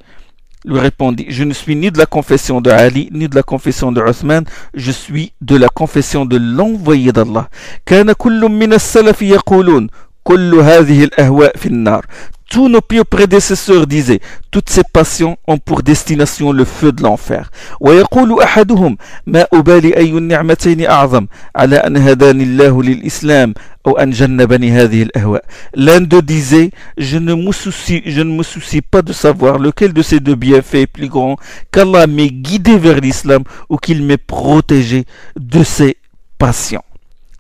Speaker 1: je ne suis ni de la confession de Ali ni de la confession de Uthman, je suis de la confession de l'envoyé d'Allah. كان كل من السلف يقولون كل هذه الأهواء في النار. Tous nos pieux prédécesseurs disaient toutes ces passions ont pour destination le feu de l'enfer. ويقول أحدهم ما أبالي أي النعمتين أعظم على أن هداني الله للإسلام أو أن جنبني هذه الأهواء. L'un d'eux disait je ne me soucie pas de savoir lequel de ces deux bienfaits est plus grand, qu'Allah m'ait guidé vers l'islam ou qu'il m'ait protégé de ces passions.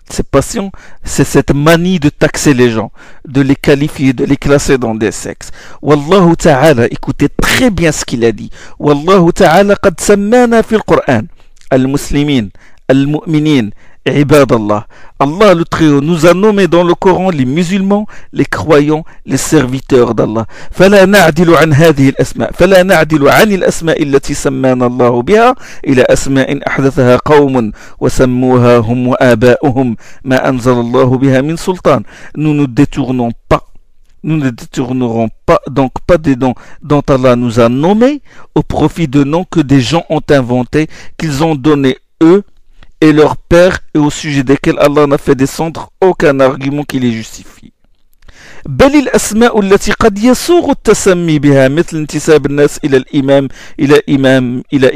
Speaker 1: Ces passions, c'est cette manie de taxer les gens, de les qualifier, de les classer dans des sexes. Wallahu ta'ala, écoutez très bien ce qu'il a dit. Wallahu ta'ala qad sammana fil Qur'an. Al-Muslimin, Al-Mu'minin, Ibad Allah. Allah le Très-Haut nous a nommés dans le Coran les musulmans, les croyants, les serviteurs d'Allah. فلا نعدل عن هذه الأسماء فلا نعدل عن الأسماء التي سمانا الله بها إلى أسماء أحدثها قوم وسموها هم وآباؤهم ما أنزل الله بها من سلطان. Nous ne détournons pas. Nous ne détournerons pas, donc pas des noms dont Allah nous a nommés au profit de noms que des gens ont inventés, qu'ils ont donnés eux et leur père, et au sujet desquels Allah n'a fait descendre aucun argument qui les justifie. بل الأسماء التي قد يسوغ التسمي بها مثل انتساب الناس إلى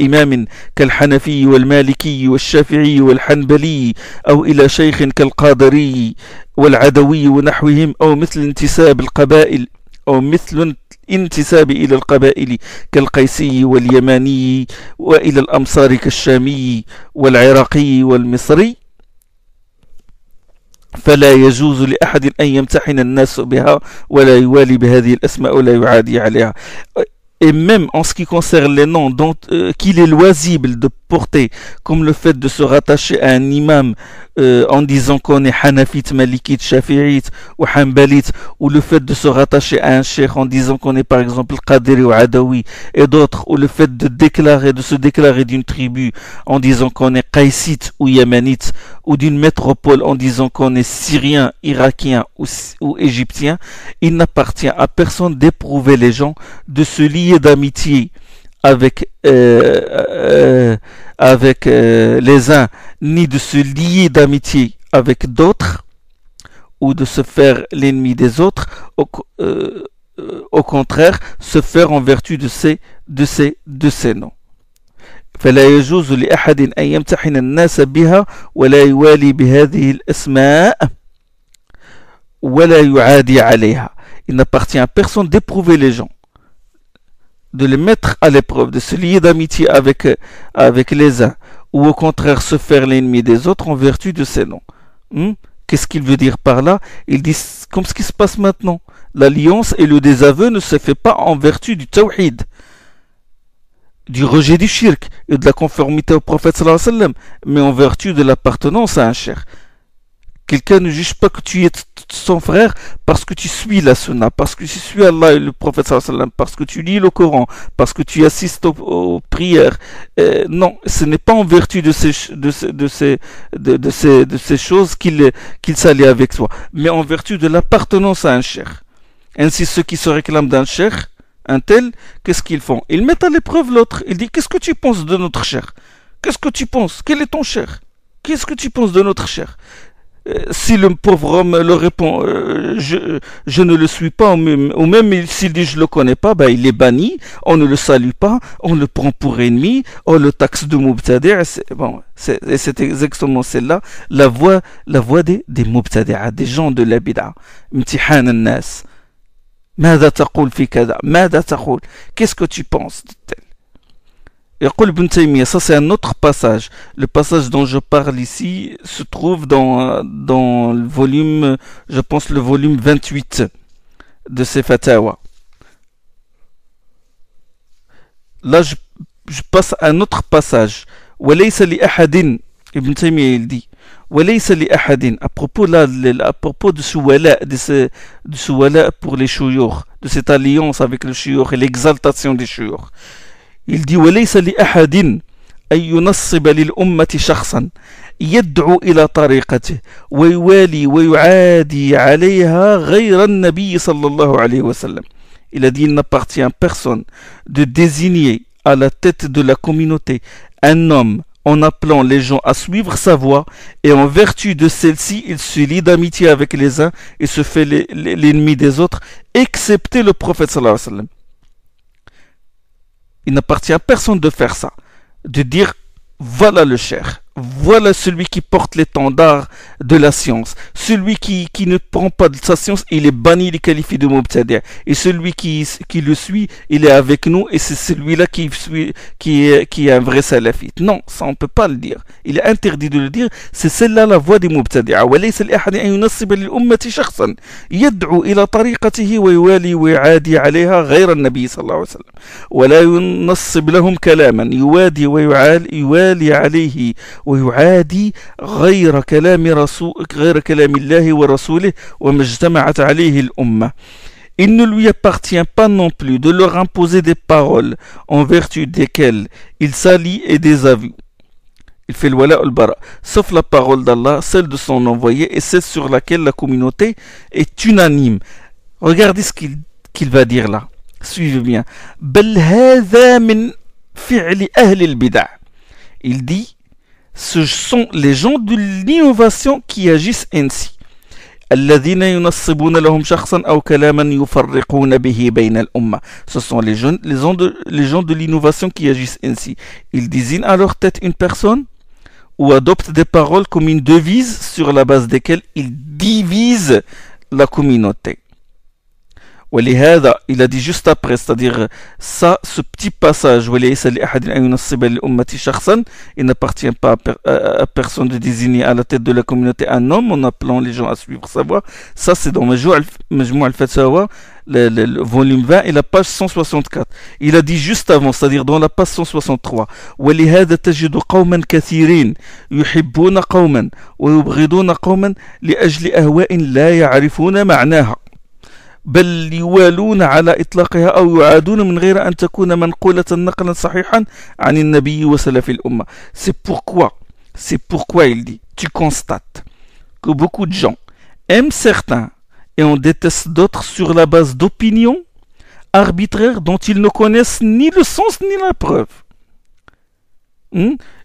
Speaker 1: إمام كالحنفي والمالكي والشافعي والحنبلي أو إلى شيخ كالقادري والعدوي ونحوهم أو مثل انتساب القبائل أو مثل انتساب إلى القبائل كالقيسي واليماني وإلى الأمصار كالشامي والعراقي والمصري فلا يجوز لأحد أن يمتحن الناس بها ولا يوالي بهذه الأسماء ولا يعادي عليها. Et même en ce qui concerne les noms qu'il est loisible de porter, comme le fait de se rattacher à un imam en disant qu'on est Hanafite, Malikite, Shafi'ite ou Hanbalite, ou le fait de se rattacher à un cheikh en disant qu'on est par exemple Qadiri ou Adawi, et d'autres, ou le fait de se déclarer d'une tribu en disant qu'on est Qaïsite ou Yamanite, ou d'une métropole en disant qu'on est Syrien, Irakien ou Égyptien, il n'appartient à personne d'éprouver les gens, de se lier d'amitié avec les uns, ni de se lier d'amitié avec d'autres, ou de se faire l'ennemi des autres, au contraire, se faire en vertu de ces noms. فلا يجوز لأحد أن يمتحن الناس بها ولا يوالي بهذه الأسماء ولا يعادي عليها. Il n'appartient à personne d'éprouver les gens, de les mettre à l'épreuve, de se lier d'amitié avec les uns, ou au contraire se faire l'ennemi des autres en vertu de ces noms. Qu'est-ce qu'il veut dire par là? Il dit comme ce qui se passe maintenant. L'alliance et le désaveu ne se fait pas en vertu du tawhid, du rejet du shirk et de la conformité au prophète sallallahu alayhi wa sallam, mais en vertu de l'appartenance à un cheikh. Quelqu'un ne juge pas que tu es son frère parce que tu suis la sunna, parce que tu suis Allah et le prophète sallallahu alayhi wa sallam, parce que tu lis le Coran, parce que tu assistes aux prières. Non, ce n'est pas en vertu de ces choses qu'il s'allie avec toi, mais en vertu de l'appartenance à un cheikh. Ainsi, ceux qui se réclament d'un cheikh, un tel, qu'est-ce qu'ils font? Ils mettent à l'épreuve l'autre. Ils disent, qu'est-ce que tu penses de notre cheikh? Qu'est-ce que tu penses? Quel est ton cheikh? Qu'est-ce que tu penses de notre cheikh? Si le pauvre homme leur répond je ne le suis pas, ou même s'il dit je le connais pas, ben il est banni, on ne le salue pas, on le prend pour ennemi, on le taxe de mubtadi'. Bon, c'est exactement celle-là, la voie des mubtadi'a, des gens de la bid'a. امتحان الناس. ماذا تقول في كذا؟ ماذا تقول؟ Qu'est-ce que tu penses de tel? يقول ابن تيمية, ça c'est un autre passage. Le passage dont je parle ici se trouve dans le volume, je pense le volume 28 de ses Fatawa. Là je passe à un autre passage. وليس لأحد, Ibn Taymiyyah il dit, وليس لأحد, à propos de ce wala pour les shuyukh, de cette alliance avec le shuyukh et l'exaltation des shuyukh. Il dit وليس لأحد أن ينصب للأمة شخصا يدعو إلى طريقته ويوالي ويعادي عليها غير النبي صلى الله عليه وسلم. Il a dit il n'appartient à personne de désigner à la tête de la communauté un homme en appelant les gens à suivre sa voie, et en vertu de celle-ci, il se lie d'amitié avec les uns et se fait l'ennemi des autres, excepté le prophète sallallahu alayhi wa sallam. Il n'appartient à personne de faire ça, de dire voilà le cheikh, voilà celui qui porte l'étendard de la science. Celui qui ne prend pas de sa science, il est banni, il est qualifié de mubtadi'. Et celui qui le suit, il est avec nous et c'est celui-là qui est un vrai salafite. Non, ça on peut pas le dire. Il est interdit de le dire. C'est celle-là la voie des mubtadi'a. وليس لأحد أن ينسب للأمة شخصا يدعو إلى طريقته ويوالي ويعادي عليها غير النبي صلى الله عليه وسلم ولا ينسب لهم كلاما يوادي ويوالي عليه ويعادي غير كلام الله ورسوله وما اجتمعت عليه الأمة. Il ne lui appartient pas non plus de leur imposer des paroles en vertu desquelles il s'allie et désavoue. Il fait le wala al-bara, sauf la parole d'Allah, celle de son envoyé et celle sur laquelle la communauté est unanime. Regardez ce qu'il va dire là. Suivez bien. بل هذا من فعل أهل البدع. Il dit, ce sont les gens de l'innovation qui agissent ainsi. الذين ينصبون لهم شخصا أو كلاما يفرقون به بين الأمة. Ce sont les gens de l'innovation qui agissent ainsi. Ils désignent à leur tête une personne ou adoptent des paroles comme une devise sur la base desquelles ils divisent la communauté. ولهذا, il a dit juste après, c'est-à-dire ça, ce petit passage, il n'appartient pas à personne de désigner à la tête de la communauté un homme en appelant les gens à suivre sa voie. Ça, c'est dans Majmou' al-Fatawa, le volume 20 et la page 164. Il a dit juste avant, c'est-à-dire dans la page 163, ولهذا تجد قوما كثيرين يحبون قوما ويبغضون قوما لأجل أهواء لا يعرفون معناها. بل يوالون على إطلاقها أو يعادون من غير أن تكون منقولة نقلا صحيحا عن النبي وسلف الأمة. C'est pourquoi il dit, tu constates que beaucoup de gens aiment certains et en détestent d'autres sur la base d'opinions arbitraires dont ils ne connaissent ni le sens ni la preuve.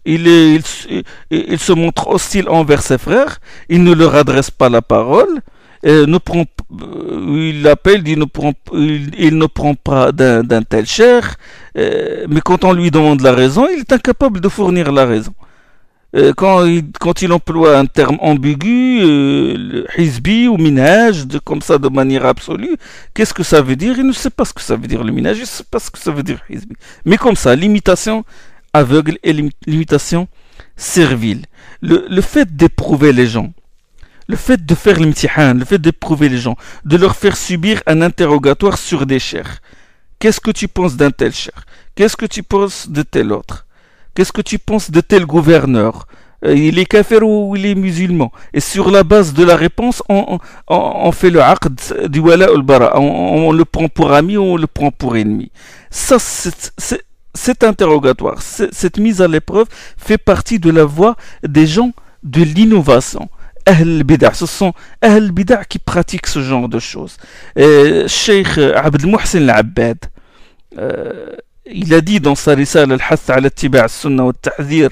Speaker 1: Il se montre hostile envers ses frères, il ne leur adresse pas la parole, il appelle, il ne prend pas d'un tel cher, mais quand on lui demande la raison, il est incapable de fournir la raison. Quand il emploie un terme ambigu, hizbi ou minhaj, comme ça de manière absolue, qu'est-ce que ça veut dire? Il ne sait pas ce que ça veut dire le minhaj, il ne sait pas ce que ça veut dire hizbi. Mais comme ça, l'imitation aveugle et l'imitation servile. Le fait d'éprouver les gens, le fait de faire l'imtihan, le fait d'éprouver les gens, de leur faire subir un interrogatoire sur des chers. Qu'est-ce que tu penses d'un tel cher? Qu'est-ce que tu penses de tel autre? Qu'est-ce que tu penses de tel gouverneur? Il est kafir ou il est musulman? Et sur la base de la réponse, on fait le aqd du wala al-bara. On le prend pour ami ou on le prend pour ennemi. Ça, cet interrogatoire, cette mise à l'épreuve fait partie de la voie des gens de l'innovation. Ahl al-Bid'a, ce sont Ahl al-Bid'a qui pratiquent ce genre de choses. Cheikh Abd al-Muhsin al-Abbad, il a dit dans sa risale al-Hath ala ittiba' al-Sunnah wa al-Tahdhir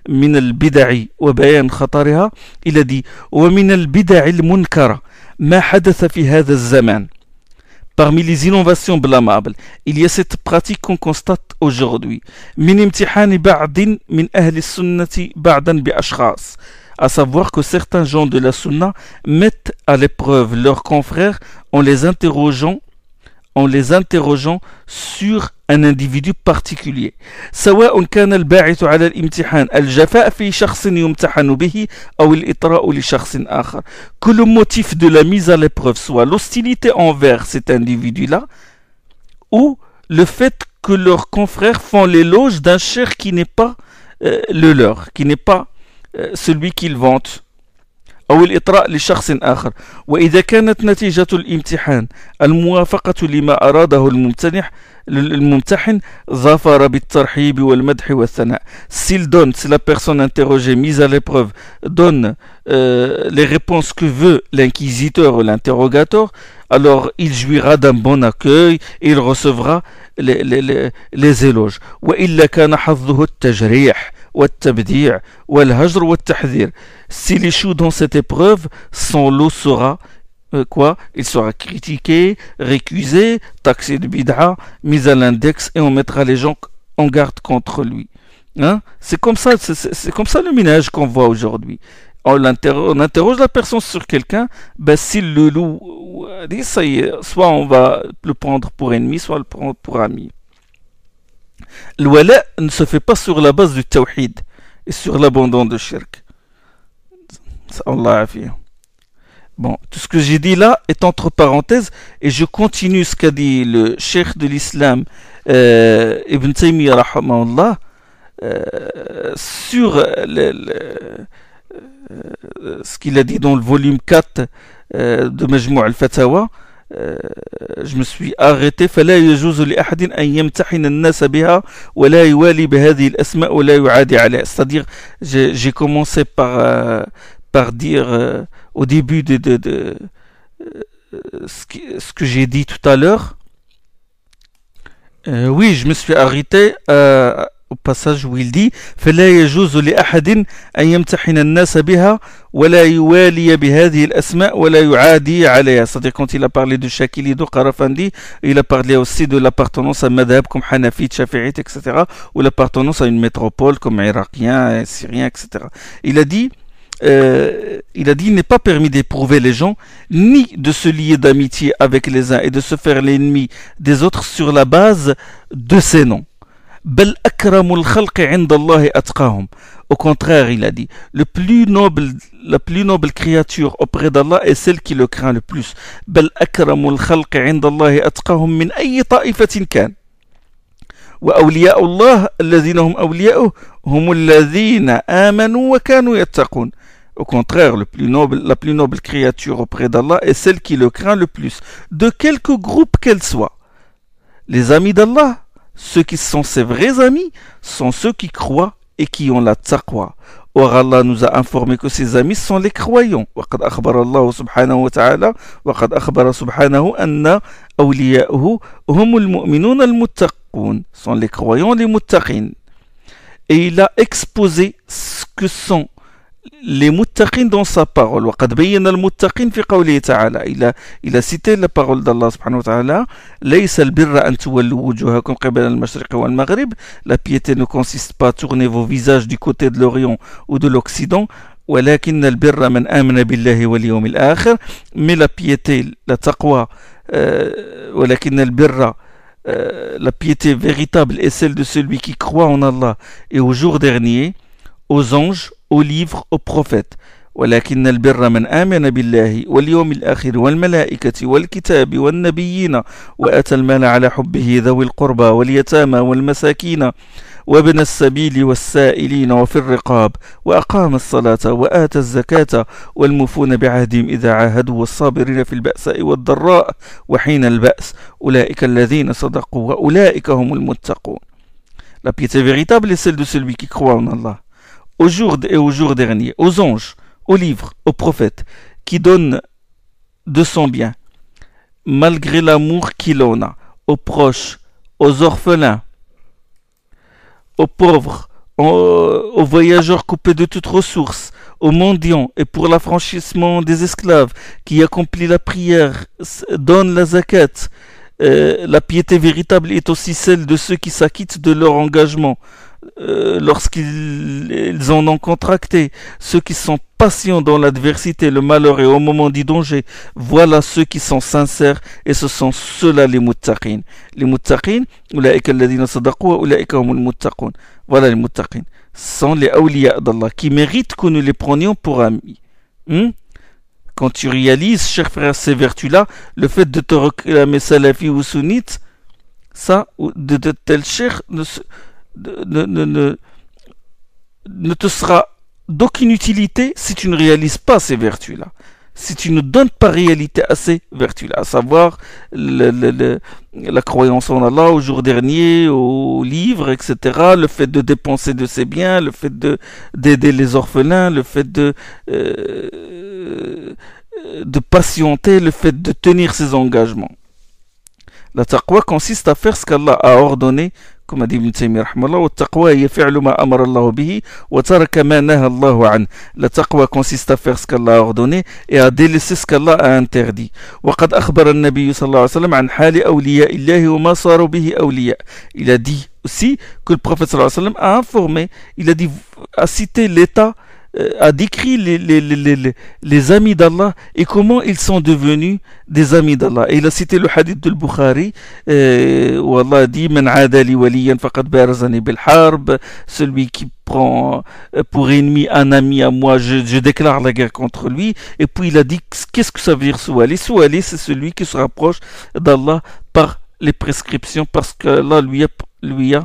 Speaker 1: min al-Bid'i wa bayan khatariha, il a dit wa min al-Bid'i al-munkara ma hadatha fi hadha al-zaman. Parmi les innovations blâmables, il y a cette pratique qu'on constate aujourd'hui. Min imtihani ba'din min ahli al-sunnati ba'dan bi ashkhas. À savoir que certains gens de la sunna mettent à l'épreuve leurs confrères en les interrogeant sur un individu particulier. سواء كان الباعث على الامتحان الجفاء في شخص يمتحن به أو الإطراء لشخص آخر. Que le motif de la mise à l'épreuve soit l'hostilité envers cet individu-là ou le fait que leurs confrères font l'éloge d'un cher qui n'est pas le leur, qui n'est pas celui qu'ils vantent. أو الإطراء لشخص آخر. وإذا كانت نتيجة الامتحان الموافقة لما أراده الممتحن ظفر بالترحيب والمدح والثناء. S'il donne, si la personne interrogée, mise à l'épreuve, donne les réponses que veut l'inquisiteur ou l'interrogateur, alors il jouira d'un bon accueil et il recevra les éloges. وإلا كان حظه التجريح والتبديع والهجر والتحذير. S'il échoue dans cette épreuve, son lot sera quoi? Il sera critiqué, récusé, taxé de bid'a, mis à l'index et on mettra les gens en garde contre lui. Hein? C'est comme ça, c'est comme ça le ménage qu'on voit aujourd'hui. On interroge la personne sur quelqu'un, ben s'il le loue, dit ça y est, soit on va le prendre pour ennemi, soit le prendre pour ami. Le wala ne se fait pas sur la base du tawhid et sur l'abandon de shirk. Allah afiyah. Bon, tout ce que j'ai dit là est entre parenthèses et je continue ce qu'a dit le cheikh de l'islam Ibn Taymiyyah rahimahullah sur ce qu'il a dit dans le volume 4 de Majmou' al-Fatawa. Je me suis arrêté فلا يجوز لأحد أن يمتحن الناس بها ولا يوالي بهذه الأسماء ولا يعادي عليها. C'est-à-dire j'ai commencé par dire au début de ce que j'ai dit tout à l'heure. Oui, je me suis arrêté au passage où il dit فلا يجوز لأحد أن يمتحن الناس بها ولا يوالي بهذه الأسماء ولا يعادي عليها. C'est-à-dire quand il a parlé de Shakili, de Qarafandi, il a parlé aussi de l'appartenance à Madhab comme Hanafite, Shafi'ite, etc. ou l'appartenance à une métropole comme Irakien, Syrien, etc. Il a dit il n'est pas permis d'éprouver les gens, ni de se lier d'amitié avec les uns et de se faire l'ennemi des autres sur la base de ces noms. بل أكرم الخلق عند الله أتقاهم. Au contraire, il a dit, la plus noble créature auprès d'Allah est celle qui le craint le plus. بل أكرم الخلق عند الله أتقاهم من أي طائفة كان. وأولياء الله الذين هم أولياؤه هم الذين آمنوا وكانوا يتقون. Au contraire, la plus noble créature auprès d'Allah est celle qui le craint le plus, de quelque groupe qu'elle soit. Les amis d'Allah, ceux qui sont ses vrais amis, sont ceux qui croient et qui ont la taqwa. Or Allah nous a informé que ses amis sont les croyants. وقد أخبر الله سبحانه وتعالى وقد أخبر سبحانه أن أولياءه هم المؤمنون المتقون, sont les croyants les muttaqin. Et il a exposé ce que sont les muttaqin dans sa parole. وقد بين المتقين في قوله تعالى. Il a cité la parole d'Allah subhanahu wa ta'ala. ليس البر أن تولوا وجوهكم قبل المشرق والمغرب. La piété ne consiste pas à tourner vos visages du côté de l'Orient ou de l'Occident. ولكن البر من آمن بالله واليوم الآخر. Mais la piété, la taqwa, ولكن البر, la piété véritable est celle de celui qui croit en Allah et au jour dernier, aux anges, aux livres, aux prophètes. ولكن البر من آمن بالله واليوم الآخر والملائكة والكتاب والنبيين وآتى المال على حبه ذوي القربى واليتامى والمساكين وابن السبيل والسائلين وفي الرقاب وأقام الصلاة وآتى الزكاة والموفون بعهدهم إذا عاهدوا والصابرين في البأساء والضراء وحين البأس أولئك الذين صدقوا وأولئك هم المتقون. La piété véritable est celle de celui qui croit en Allah, au jour et au jour dernier, aux anges, aux livres, aux prophètes, qui donne de son bien, malgré l'amour qu'il en a, aux proches, aux orphelins, aux pauvres, aux voyageurs coupés de toute ressource, aux mendiants et pour l'affranchissement des esclaves, qui accomplit la prière, donne la zakat. La piété véritable est aussi celle de ceux qui s'acquittent de leur engagement lorsqu'ils en ont contracté, ceux qui sont patients dans l'adversité, le malheur et au moment du danger. Voilà ceux qui sont sincères et ce sont ceux-là les muttaqin. Les muttaqin, ulaika alladhina sadaqu wa ulaika humul muttaqun. Voilà les muttaqin. Sont les awliya d'Allah qui méritent que nous les prenions pour amis. Quand tu réalises, cher frère, ces vertus-là, le fait de te réclamer salafi ou sunnite, ça, de tel cher, ne te sera d'aucune utilité si tu ne réalises pas ces vertus-là. Si tu ne donnes pas réalité à ces vertus-là, à savoir la croyance en Allah, au jour dernier, aux livres, etc., le fait de dépenser de ses biens, le fait d'aider les orphelins, le fait de patienter, le fait de tenir ses engagements. La taqwa consiste à faire ce qu'Allah a ordonné comme a dit Ibn Taymiyyah rahmallah, والتقوى هي فعل ما أمر الله به وترك ما نهى الله عنه. La taqwa consiste à faire ce qu'Allah a ordonné et à délaisser ce qu'Allah a interdit. وقد أخبر النبي صلى الله عليه وسلم عن حال أولياء الله وما صاروا به أولياء. Il a dit aussi que le prophète sallallahu alayhi wa sallam a informé, il a dit, a cité l'état, a décrit les amis d'Allah et comment ils sont devenus des amis d'Allah. Et il a cité le hadith de Bukhari où Allah dit Man adali waliyan faqad barazani bil harb, celui qui prend pour ennemi un ami à moi, je déclare la guerre contre lui. Et puis il a dit qu'est-ce que ça veut dire Souali? Souali, c'est celui qui se rapproche d'Allah par les prescriptions, parce que Allah lui a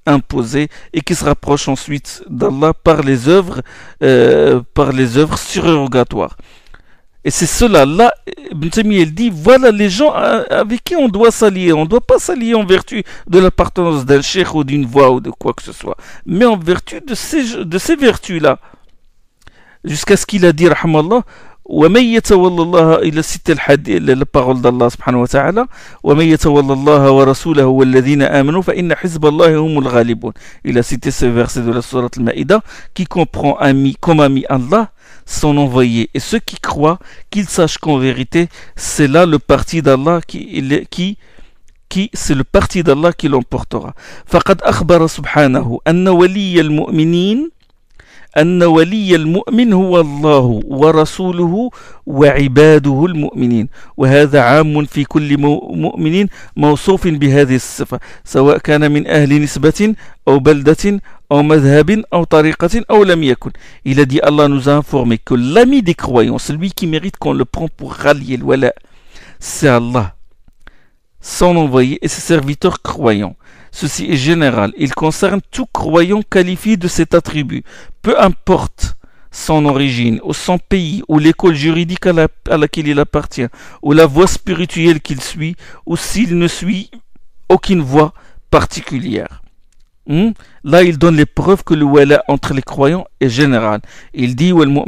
Speaker 1: imposé, et qui se rapproche ensuite d'Allah par les œuvres surérogatoires. Et c'est cela, là, Ibn Taymiyyah il dit, voilà les gens avec qui on doit s'allier. On ne doit pas s'allier en vertu de l'appartenance d'un cheikh ou d'une voix ou de quoi que ce soit, mais en vertu de ces vertus-là. Jusqu'à ce qu'il a dit, rahmallah, ومن يتولى الله, il a cité la parole d'Allah subhanahu wa ta'ala, ومن يتولى الله ورسوله والذين آمنوا فإن حزب الله هم الغالبون. Il a cité ce verset de la sourate Al-Maïda qui comprend comme ami Allah, son envoyé, et ceux qui croient, qu'ils sachent qu'en vérité c'est là le parti d'Allah c'est le parti d'Allah qui l'emportera. فقد أخبر سبحانه أن ولي المؤمنين أن ولي المؤمن هو الله ورسوله وعباده المؤمنين، وهذا عام في كل مؤمن موصوف بهذه الصفة، سواء كان من أهل نسبة أو بلدة أو مذهب أو طريقة أو لم يكن. Il a dit, Allah nous a informé que l'ami des croyants, celui qui mérite qu'on le prend pour rallier le wala, c'est Allah, son envoyé et ses serviteurs croyants. Ceci est général, il concerne tout croyant qualifié de cet attribut, peu importe son origine, ou son pays, ou l'école juridique à laquelle il appartient, ou la voie spirituelle qu'il suit, ou s'il ne suit aucune voie particulière. Là, il donne les preuves que le wala entre les croyants est général. Il dit les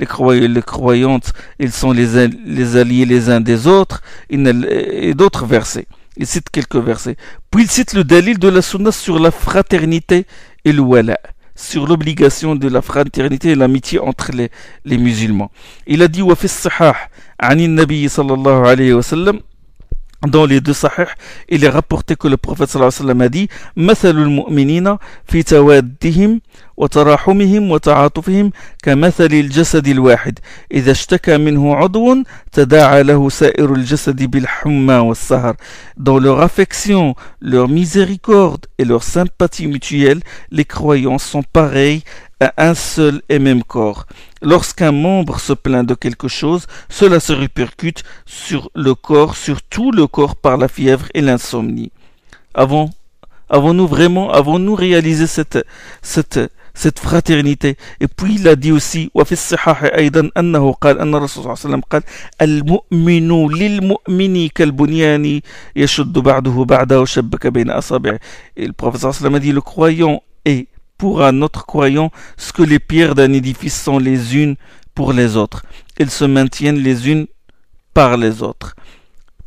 Speaker 1: croyants et les croyantes, ils sont les alliés les uns des autres, et d'autres versets. Il cite quelques versets. Puis il cite le dalil de la sunna sur la fraternité et le wala, sur l'obligation de la fraternité et l'amitié entre les musulmans. Il a dit wa fi as-sahih 'an an-nabi sallallahu alayhi wa sallam. Dans les deux sahih, il est rapporté que le prophète sallallahu alayhi wa sallam a dit مثل المؤمنين في توادهم وتراحمهم وتعاطفهم كمثل الجسد الواحد إذا اشتكى منه عضو تداعى له سائر الجسد بالحمى والسهر. Dans leur affection, leur miséricorde et leur sympathie mutuelle, les croyants sont pareils à un seul et même corps. Lorsqu'un membre se plaint de quelque chose, cela se répercute sur le corps, sur tout le corps par la fièvre et l'insomnie. Avons-nous réalisé cette fraternité? Et puis il a dit aussi وفي الصحاح أيضا أنه قال أن الرسول صلى الله عليه وسلم قال المؤمن للمؤمن كالبنيان يشد بعضه بعضا وشبك بين أصابعه. Et le prophète صلى الله عليه وسلم a dit le croyant est pour un autre croyant ce que les pierres d'un édifice sont les unes pour les autres. Elles se maintiennent les unes par les autres.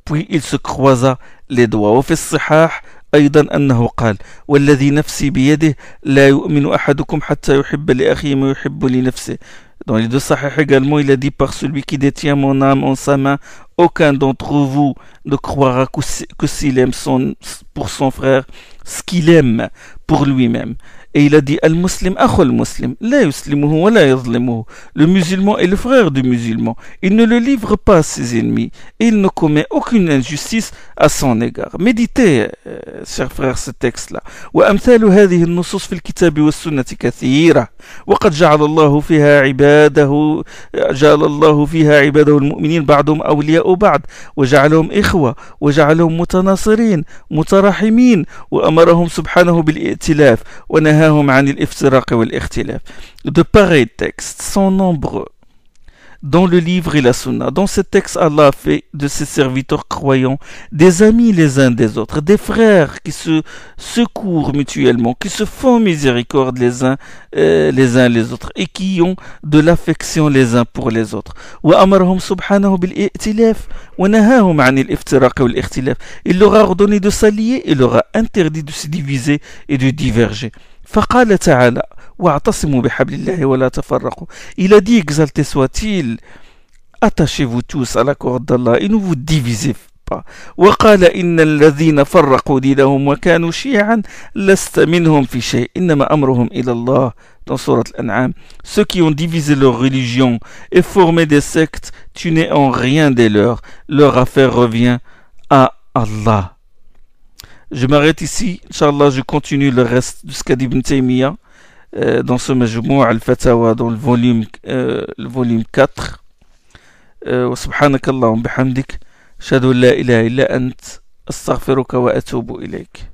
Speaker 1: Puis il se croisa les doigts. وفي الصحاح أيضا أنه قال والذي نفسي بيده لا يؤمن أحدكم حتى يحب لأخيه ما يحب لنفسه. Dans les deux sahih également, il a dit par celui qui détient mon âme en sa main, aucun d'entre vous ne croira que s'il aime pour son frère ce qu'il aime pour lui-même. Et il a dit Al-Muslim akhul muslim, la yuslimuhu wa la yazlimuhu. Le musulman est le frère du musulman. Il ne le livre pas à ses ennemis. Et il ne commet aucune injustice à son égard. Méditez, chers frères, ce texte-là. وأمثال هذه النصوص في الكتاب والسنة كثيرة. وقد جعل الله فيها عباده المؤمنين بعضهم أولياء بعض وجعلهم إخوة وجعلهم متناصرين متراحمين وأمرهم سبحانه بالائتلاف ونهاهم عن الافتراق والاختلاف. De pareils textes sont nombreux dans le livre et la sunna. Dans ce texte, Allah fait de ses serviteurs croyants des amis les uns des autres, des frères qui se secourent mutuellement, qui se font miséricorde les uns les autres et qui ont de l'affection les uns pour les autres. وأمرهم سبحانه بالائتلاف ونهاهم عن الافتراق والاختلاف. Il leur a ordonné de s'allier et leur a interdit de se diviser et de diverger. فقال تعالى واعتصموا بحبل الله ولا تفرقوا. Il a dit, exalté soit-il, attachez-vous tous à la corde d'Allah et ne vous divisez pas. وقال إن الذين فرقوا دينهم وكانوا شيعا لست منهم في شيء إنما أمرهم إلى الله. Dans Sourate Al-An'am, ceux qui ont divisé leur religion et formé des sectes, tu n'es en rien des leurs. Leur affaire revient à Allah. Je m'arrête ici. Inch'Allah, je continue le reste du Skad ibn Taymiyyah dans ce Majmou' al-Fatawa, dans le volume 4. وسبحانك اللهم بحمدك أشهد أن لا إله إلا أنت أستغفرك وأتوب إليك.